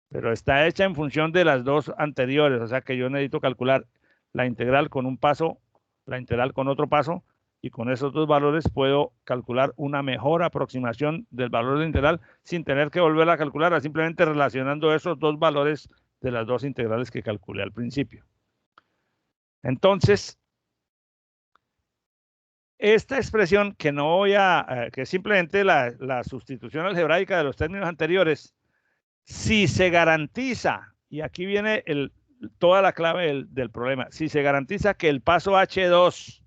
Pero está hecha en función de las dos anteriores, o sea que yo necesito calcular la integral con un paso, la integral con otro paso, y con esos dos valores puedo calcular una mejor aproximación del valor de la integral sin tener que volverla a calcular, simplemente relacionando esos dos valores de las dos integrales que calculé al principio. Entonces, esta expresión que no voy a, que es simplemente la sustitución algebraica de los términos anteriores, si se garantiza, y aquí viene toda la clave del problema, si se garantiza que el paso H2,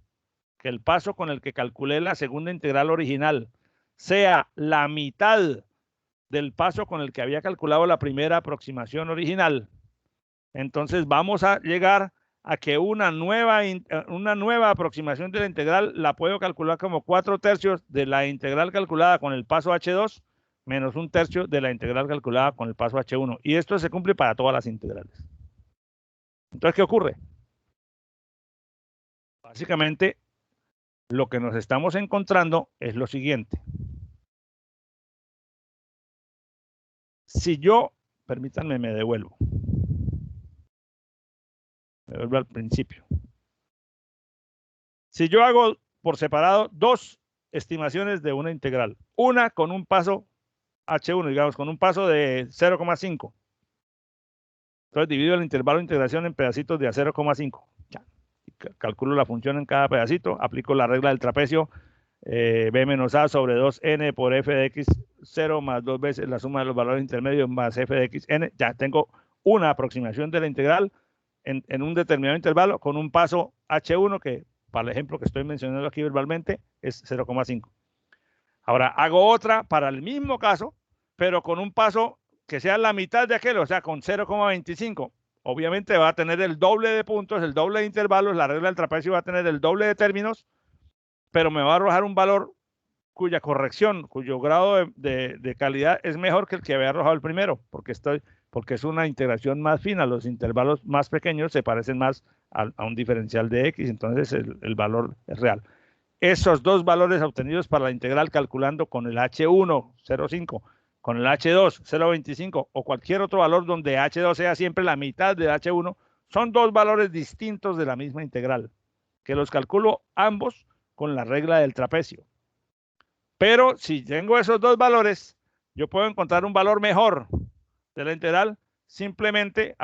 que el paso con el que calculé la segunda integral original, sea la mitad del paso con el que había calculado la primera aproximación original, entonces vamos a llegar a que una nueva aproximación de la integral la puedo calcular como 4/3 de la integral calculada con el paso H2 menos 1/3 de la integral calculada con el paso H1. Y esto se cumple para todas las integrales. Entonces, ¿qué ocurre? Básicamente, lo que nos estamos encontrando es lo siguiente. Si yo, permítanme, me devuelvo. Me vuelvo al principio. Si yo hago por separado dos estimaciones de una integral, una con un paso H1, digamos, con un paso de 0,5. Entonces divido el intervalo de integración en pedacitos de a 0,5. Calculo la función en cada pedacito, aplico la regla del trapecio, b menos a sobre 2n por f de x 0 más 2 veces la suma de los valores intermedios más f de x n. Ya tengo una aproximación de la integral en un determinado intervalo con un paso H1 que para el ejemplo que estoy mencionando aquí verbalmente, es 0,5. Ahora hago otra para el mismo caso, pero con un paso que sea la mitad de aquel, o sea, con 0,25. Obviamente va a tener el doble de puntos, el doble de intervalos, la regla del trapecio va a tener el doble de términos, pero me va a arrojar un valor cuya corrección, cuyo grado de calidad es mejor que el que había arrojado el primero, porque es una integración más fina, los intervalos más pequeños se parecen más a un diferencial de x, entonces el valor es real. Esos dos valores obtenidos para la integral calculando con el H1, 0,5, con el H2, 0,25 o cualquier otro valor donde H2 sea siempre la mitad de H1, son dos valores distintos de la misma integral, que los calculo ambos con la regla del trapecio. Pero si tengo esos dos valores, yo puedo encontrar un valor mejor de la integral simplemente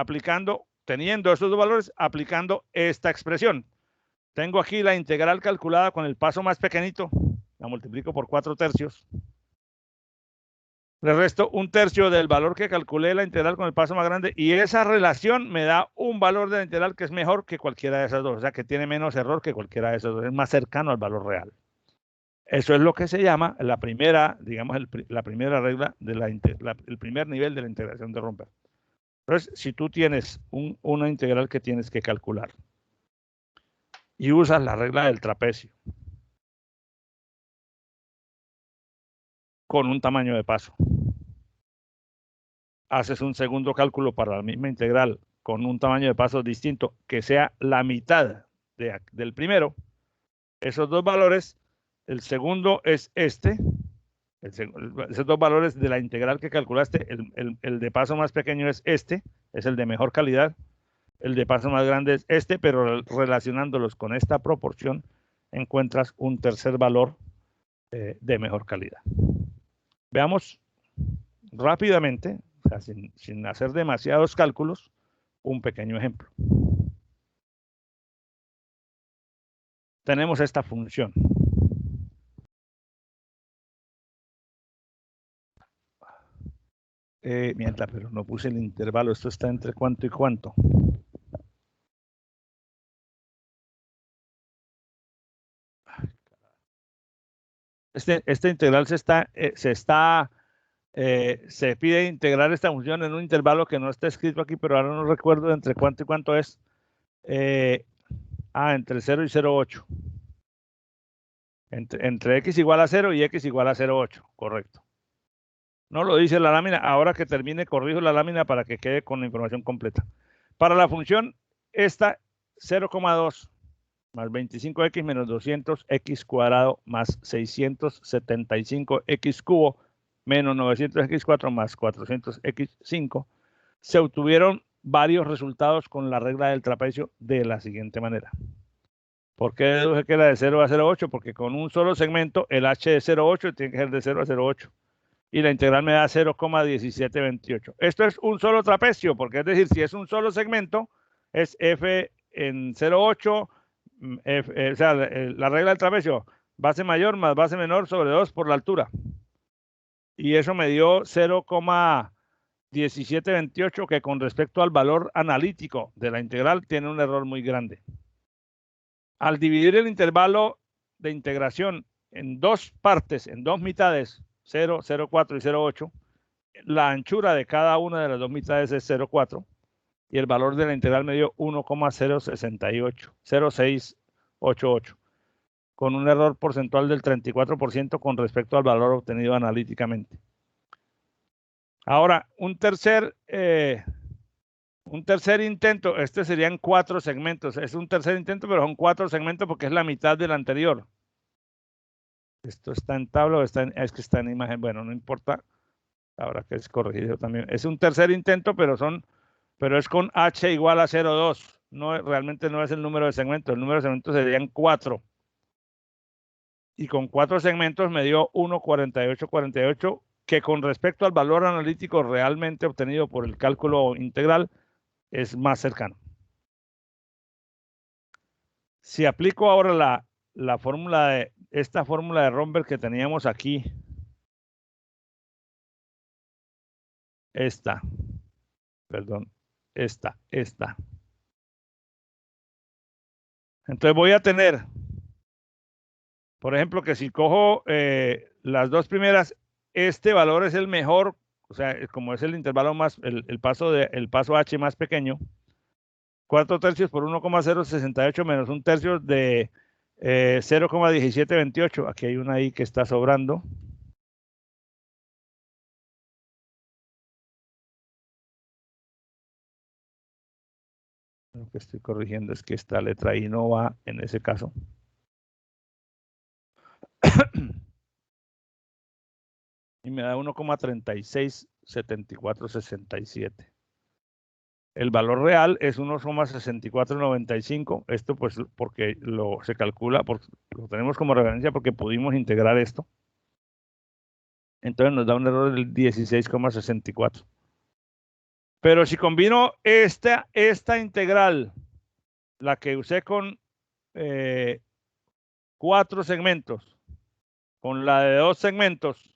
teniendo esos dos valores, aplicando esta expresión. Tengo aquí la integral calculada con el paso más pequeñito, la multiplico por 4/3. Le resto 1/3 del valor que calculé la integral con el paso más grande y esa relación me da un valor de la integral que es mejor que cualquiera de esas dos, o sea que tiene menos error que cualquiera de esas dos, es más cercano al valor real. Eso es lo que se llama la primera, digamos, la primera regla, el primer nivel de la integración de Romberg. Entonces, si tú tienes una integral que tienes que calcular y usas la regla del trapecio con un tamaño de paso, haces un segundo cálculo para la misma integral con un tamaño de paso distinto que sea la mitad del primero, esos dos valores, el segundo es esos dos valores de la integral que calculaste, el de paso más pequeño es es el de mejor calidad, el de paso más grande es pero relacionándolos con esta proporción, encuentras un tercer valor de mejor calidad. Veamos rápidamente, o sea, sin hacer demasiados cálculos, un pequeño ejemplo. Tenemos esta función. Mientras, pero no puse el intervalo, esto está entre cuánto y cuánto. Este integral se pide integrar esta función en un intervalo que no está escrito aquí, pero ahora no recuerdo entre cuánto y cuánto es. Entre 0 y 0,8. Entre x igual a 0 y x igual a 0,8, correcto. No lo dice la lámina, ahora que termine corrijo la lámina para que quede con la información completa. Para la función esta 0,2 más 25x menos 200x cuadrado más 675x cubo menos 900x4 más 400x5, se obtuvieron varios resultados con la regla del trapecio de la siguiente manera. ¿Por qué deduje que era de 0 a 0,8? Porque con un solo segmento el h de 0,8 tiene que ser de 0 a 0,8. Y la integral me da 0,1728. Esto es un solo trapecio, porque es decir, si es un solo segmento, es f en 0,8, o sea, la regla del trapecio, base mayor más base menor sobre 2 por la altura. Y eso me dio 0,1728, que con respecto al valor analítico de la integral tiene un error muy grande. Al dividir el intervalo de integración en dos partes, en dos mitades, 0, 0,4 y 0,8, la anchura de cada una de las dos mitades es 0,4 y el valor de la integral me dio 1,0688, con un error porcentual del 34% con respecto al valor obtenido analíticamente. Ahora, un tercer intento, serían 4 segmentos. Es un tercer intento, pero son 4 segmentos porque es la mitad del anterior. Esto está en tabla o es que está en imagen. Bueno, no importa. Ahora que es corregido también. Es un tercer intento, pero es con h igual a 0,2. No, realmente no es el número de segmentos. El número de segmentos serían 4. Y con 4 segmentos me dio 1,4848, que con respecto al valor analítico realmente obtenido por el cálculo integral es más cercano. Si aplico ahora esta fórmula de Romberg que teníamos aquí, esta, Entonces voy a tener, por ejemplo, que si cojo las dos primeras, este valor es el mejor, o sea, como es el intervalo más, el paso H más pequeño, 4 tercios por 1,068 menos un tercio de 0,1728. Aquí hay una ahí que está sobrando. Lo que estoy corrigiendo es que esta letra I no va en ese caso. Y me da 1,367467. El valor real es 1,6495. Esto pues porque se calcula, lo tenemos como referencia porque pudimos integrar esto. Entonces nos da un error del 16,64. Pero si combino esta integral, la que usé con 4 segmentos, con la de 2 segmentos,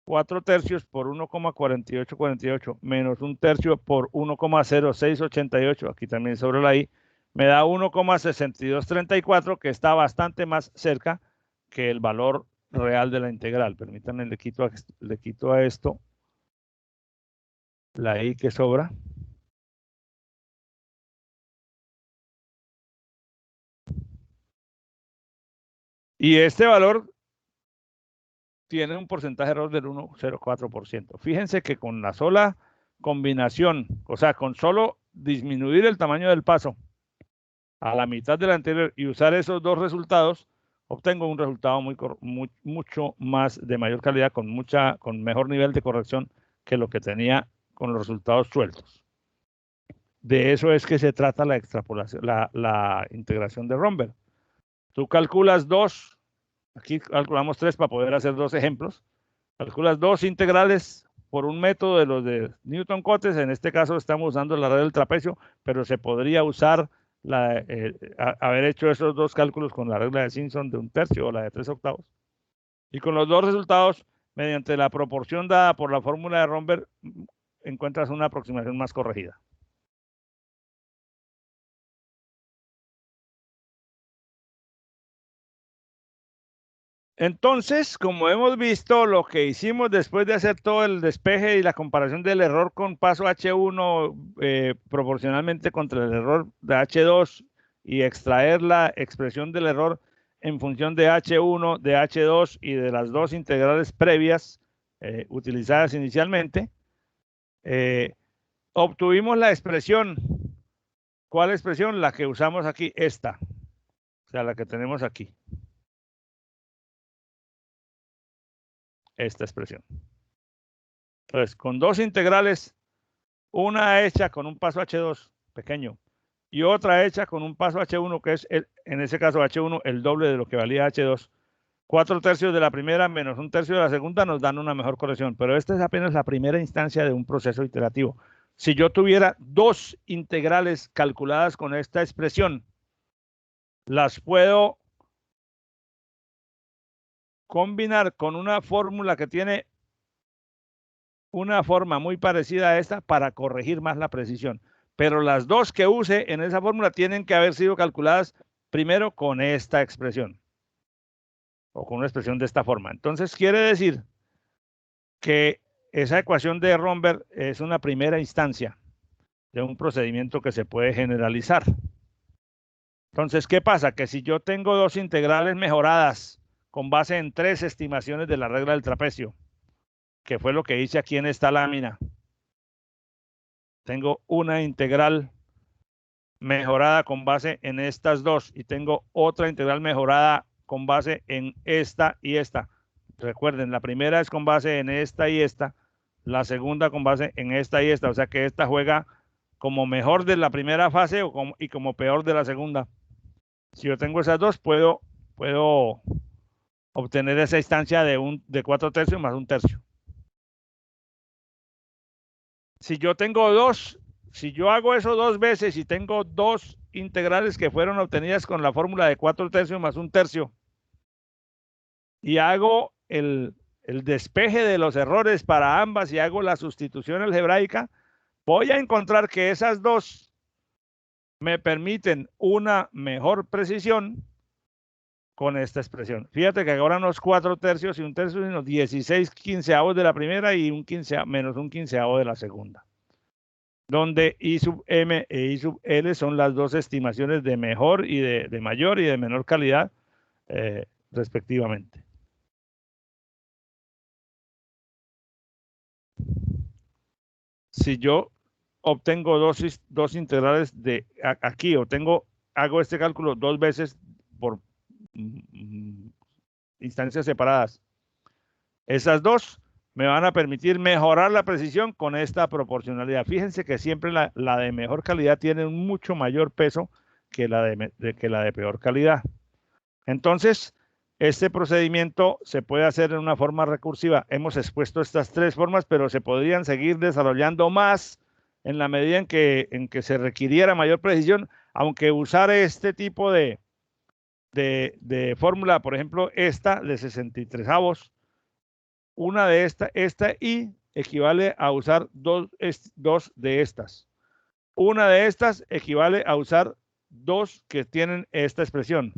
4 tercios por 1,4848 menos un tercio por 1,0688, aquí también sobre la I, me da 1,6234, que está bastante más cerca que el valor real de la integral. Permítanme, le quito a esto la I que sobra. Y este valor tiene un porcentaje de error del 1,04%. Fíjense que con la sola combinación, o sea, con solo disminuir el tamaño del paso a la mitad del anterior y usar esos dos resultados, obtengo un resultado mucho más de mayor calidad, con mejor nivel de corrección que lo que tenía con los resultados sueltos. De eso es que se trata la extrapolación, la integración de Romberg. Tú calculas 2, aquí calculamos 3 para poder hacer 2 ejemplos. Calculas 2 integrales por un método de los de Newton-Cotes. En este caso estamos usando la regla del trapecio, pero se podría usar haber hecho esos 2 cálculos con la regla de Simpson de 1/3 o la de 3/8. Y con los 2 resultados, mediante la proporción dada por la fórmula de Romberg, encuentras una aproximación más corregida. Entonces, como hemos visto, lo que hicimos después de hacer todo el despeje y la comparación del error con paso H1 proporcionalmente contra el error de H2 y extraer la expresión del error en función de H1, de H2 y de las dos integrales previas utilizadas inicialmente, obtuvimos la expresión. ¿Cuál expresión? La que usamos aquí, esta, o sea, la que tenemos aquí. Esta expresión. Entonces, con dos integrales, una hecha con un paso H2 pequeño y otra hecha con un paso H1, que es, en ese caso H1, el doble de lo que valía H2. 4 tercios de la primera menos un tercio de la segunda nos dan una mejor corrección, pero esta es apenas la primera instancia de un proceso iterativo. Si yo tuviera 2 integrales calculadas con esta expresión, las puedo combinar con una fórmula que tiene una forma muy parecida a esta para corregir más la precisión. Pero las dos que use en esa fórmula tienen que haber sido calculadas primero con esta expresión o con una expresión de esta forma. Entonces quiere decir que esa ecuación de Romberg es una primera instancia de un procedimiento que se puede generalizar. Entonces, ¿qué pasa? Que si yo tengo 2 integrales mejoradas con base en 3 estimaciones de la regla del trapecio, que fue lo que hice aquí en esta lámina, tengo una integral mejorada con base en estas dos y tengo otra integral mejorada con base en esta y esta. Recuerden, la primera es con base en esta y esta, la segunda con base en esta y esta, o sea que esta juega como mejor de la primera fase y como peor de la segunda. Si yo tengo esas dos, puedo obtener esa instancia de 4 tercios más 1/3. Si yo tengo si yo hago eso 2 veces y tengo 2 integrales que fueron obtenidas con la fórmula de 4 tercios más 1/3 y hago el despeje de los errores para ambas y hago la sustitución algebraica, voy a encontrar que esas dos me permiten una mejor precisión con esta expresión. Fíjate que ahora no es 4/3 y 1/3, sino 16/15 de la primera y menos un quinceavo de la segunda. Donde I sub M e I sub L son las dos estimaciones de mejor y de mayor y de menor calidad, respectivamente. Si yo obtengo dos integrales de aquí, hago este cálculo 2 veces por instancias separadas. Esas dos me van a permitir mejorar la precisión con esta proporcionalidad. Fíjense que siempre la de mejor calidad tiene un mucho mayor peso que la de peor calidad. Entonces, este procedimiento se puede hacer en una forma recursiva. Hemos expuesto estas 3 formas, pero se podrían seguir desarrollando más en la medida en que se requiriera mayor precisión, aunque usar este tipo de fórmula, por ejemplo, esta de 63avos, una de esta I equivale a usar dos de estas. Una de estas equivale a usar 2 que tienen esta expresión.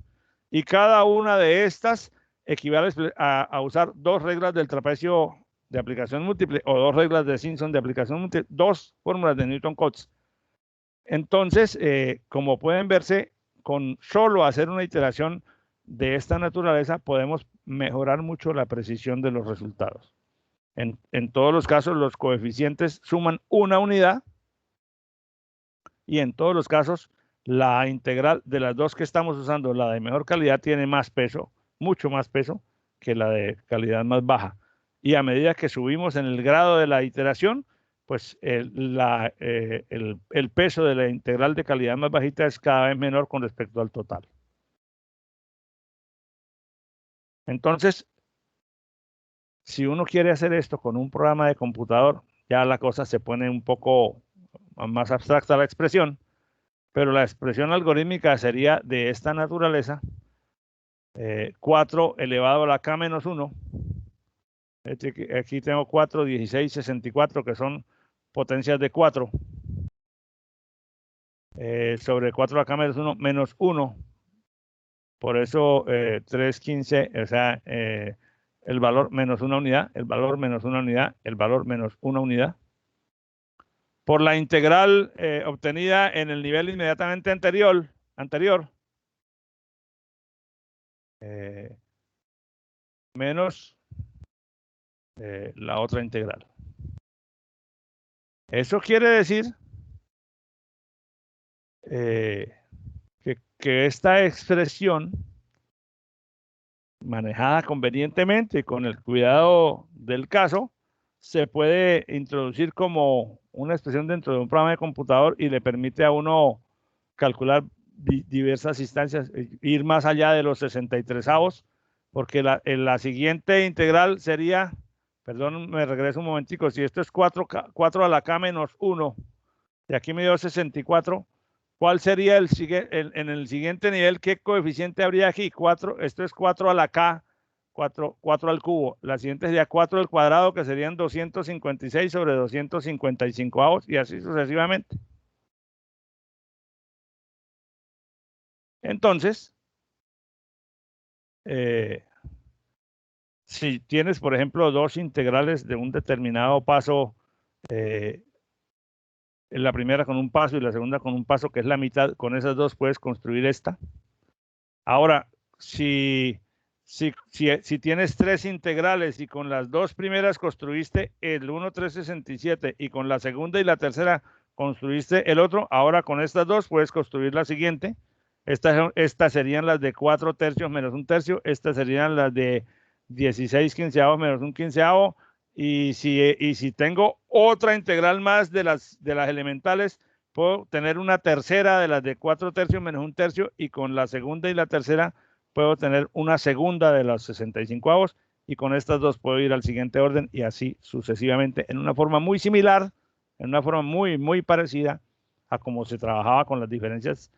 Y cada una de estas equivale a usar 2 reglas del trapecio de aplicación múltiple o 2 reglas de Simpson de aplicación múltiple, 2 fórmulas de Newton-Cotes. Entonces, como pueden verse, con solo hacer una iteración de esta naturaleza podemos mejorar mucho la precisión de los resultados. En todos los casos, los coeficientes suman una unidad y en todos los casos, la integral de las dos que estamos usando, la de mejor calidad, tiene más peso, mucho más peso que la de calidad más baja. Y a medida que subimos en el grado de la iteración, pues el peso de la integral de calidad más bajita es cada vez menor con respecto al total. Entonces, si uno quiere hacer esto con un programa de computador, ya la cosa se pone un poco más abstracta la expresión, pero la expresión algorítmica sería de esta naturaleza: 4 elevado a la k menos 1. Aquí tengo 4, 16, 64, que son potencias de 4, sobre 4 a la k menos 1. Por eso 3, 15, o sea, el valor menos una unidad, el valor menos una unidad, el valor menos una unidad. Por la integral obtenida en el nivel inmediatamente anterior, menos la otra integral. Eso quiere decir que esta expresión, manejada convenientemente con el cuidado del caso, se puede introducir como una expresión dentro de un programa de computador y le permite a uno calcular diversas instancias, ir más allá de los 63avos, porque la siguiente integral sería, perdón, me regreso un momentico, si esto es 4 a la k menos 1, y aquí me dio 64, ¿cuál sería en el siguiente nivel? ¿Qué coeficiente habría aquí? 4, esto es 4 a la k, 4 al cubo. La siguiente sería 4 al cuadrado, que serían 256 sobre 255avos, y así sucesivamente. Entonces, si tienes, por ejemplo, 2 integrales de un determinado paso, la primera con un paso y la segunda con un paso que es la mitad, con esas dos puedes construir esta. Ahora, si tienes 3 integrales y con las 2 primeras construiste el 1,367 y con la segunda y la tercera construiste el otro, ahora con estas dos puedes construir la siguiente. Estas serían las de 4/3 menos 1/3, estas serían las de 16/15 menos 1/15, y si tengo otra integral más de las elementales, puedo tener una tercera de las de 4/3 menos 1/3, y con la segunda y la tercera puedo tener una segunda de los 65avos, y con estas dos puedo ir al siguiente orden y así sucesivamente, en una forma muy similar, en una forma muy, muy parecida a cómo se trabajaba con las diferencias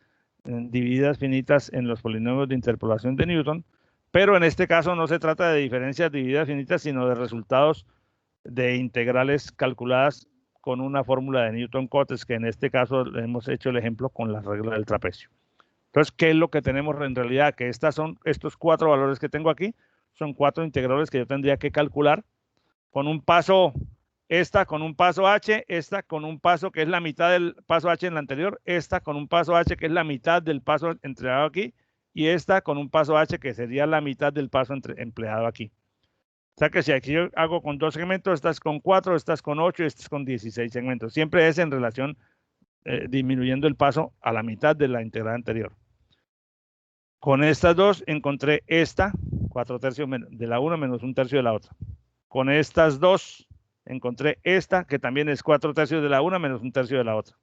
divididas finitas en los polinomios de interpolación de Newton, pero en este caso no se trata de diferencias divididas finitas, sino de resultados de integrales calculadas con una fórmula de Newton-Cotes, que en este caso hemos hecho el ejemplo con la regla del trapecio. Entonces, ¿qué es lo que tenemos en realidad? Que estos 4 valores que tengo aquí son 4 integrales que yo tendría que calcular con un paso, esta con un paso h, esta con un paso que es la mitad del paso h en la anterior, esta con un paso h que es la mitad del paso empleado aquí, y esta con un paso h que sería la mitad del paso empleado aquí. O sea que si aquí yo hago con 2 segmentos, estas con 4, estas con 8, estas con 16 segmentos. Siempre es en relación disminuyendo el paso a la mitad de la integral anterior. Con estas dos encontré esta, 4/3 de la una menos 1/3 de la otra. Con estas dos encontré esta, que también es 4/3 de la una menos 1/3 de la otra.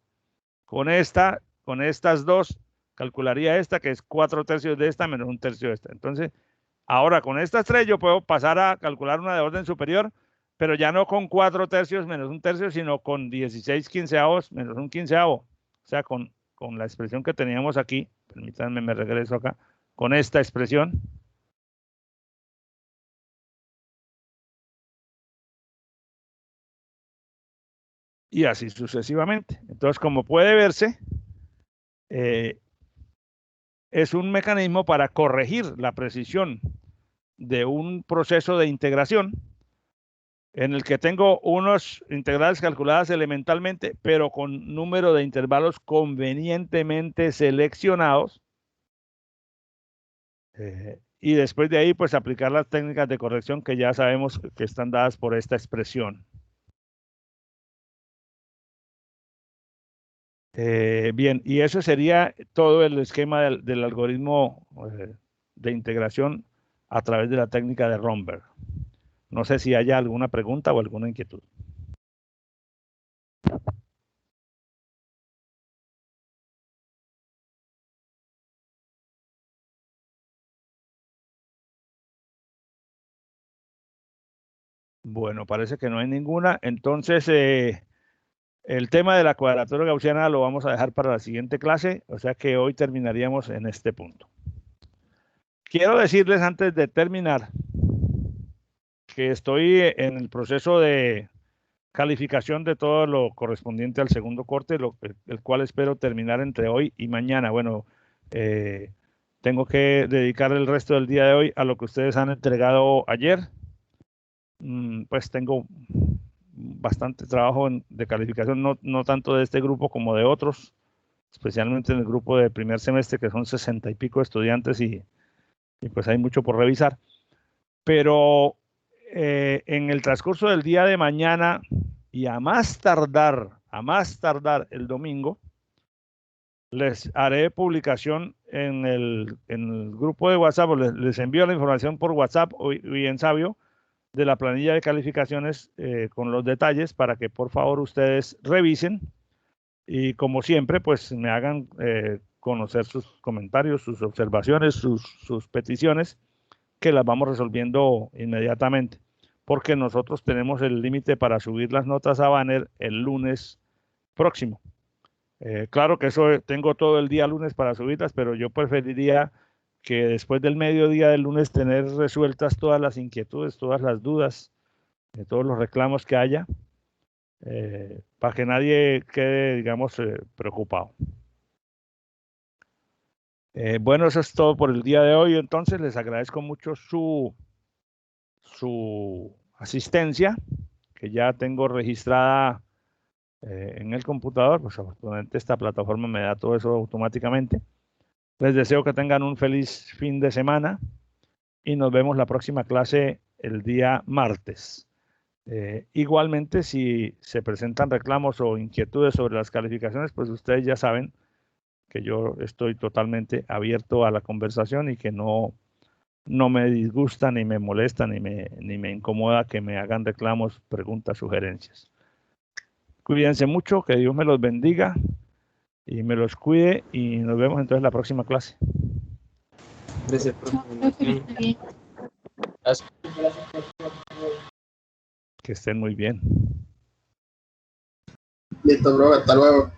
Con estas dos, calcularía esta, que es 4/3 de esta menos 1/3 de esta. Entonces, ahora con estas 3 yo puedo pasar a calcular una de orden superior, pero ya no con 4/3 menos 1/3, sino con 16/15 menos 1/15. O sea, con la expresión que teníamos aquí, permítanme, me regreso acá, con esta expresión. Y así sucesivamente. Entonces, como puede verse, es un mecanismo para corregir la precisión de un proceso de integración en el que tengo unos integrales calculadas elementalmente, pero con número de intervalos convenientemente seleccionados. Y después de ahí, pues aplicar las técnicas de corrección que ya sabemos que están dadas por esta expresión. Bien, y eso sería todo el esquema del algoritmo de integración a través de la técnica de Romberg. No sé si haya alguna pregunta o alguna inquietud. Bueno, parece que no hay ninguna. Entonces, el tema de la cuadratura gaussiana lo vamos a dejar para la siguiente clase, o sea que hoy terminaríamos en este punto. Quiero decirles antes de terminar que estoy en el proceso de calificación de todo lo correspondiente al segundo corte, el cual espero terminar entre hoy y mañana. Bueno, tengo que dedicar el resto del día de hoy a lo que ustedes han entregado ayer. Pues tengo bastante trabajo de calificación, no tanto de este grupo como de otros, especialmente en el grupo de primer semestre, que son 60 y pico estudiantes y pues hay mucho por revisar. Pero en el transcurso del día de mañana y a más tardar el domingo, les haré publicación en el grupo de WhatsApp, les envío la información por WhatsApp y en Sabio de la planilla de calificaciones con los detalles para que por favor ustedes revisen y como siempre pues me hagan conocer sus comentarios, sus observaciones, sus peticiones, que las vamos resolviendo inmediatamente, porque nosotros tenemos el límite para subir las notas a Banner el lunes próximo. Claro que eso tengo todo el día lunes para subirlas, pero yo preferiría que después del mediodía del lunes tener resueltas todas las inquietudes, todas las dudas, todos los reclamos que haya, para que nadie quede, digamos, preocupado. Bueno, eso es todo por el día de hoy. Entonces, les agradezco mucho su asistencia, que ya tengo registrada en el computador. Pues afortunadamente esta plataforma me da todo eso automáticamente. Les deseo que tengan un feliz fin de semana y nos vemos la próxima clase el día martes. Igualmente, si se presentan reclamos o inquietudes sobre las calificaciones, pues ustedes ya saben que yo estoy totalmente abierto a la conversación y que no me disgusta, ni me molesta, ni me incomoda que me hagan reclamos, preguntas, sugerencias. Cuídense mucho, que Dios me los bendiga y me los cuide y nos vemos entonces en la próxima clase. Gracias, profe. Que estén muy bien. Listo, bro, hasta luego.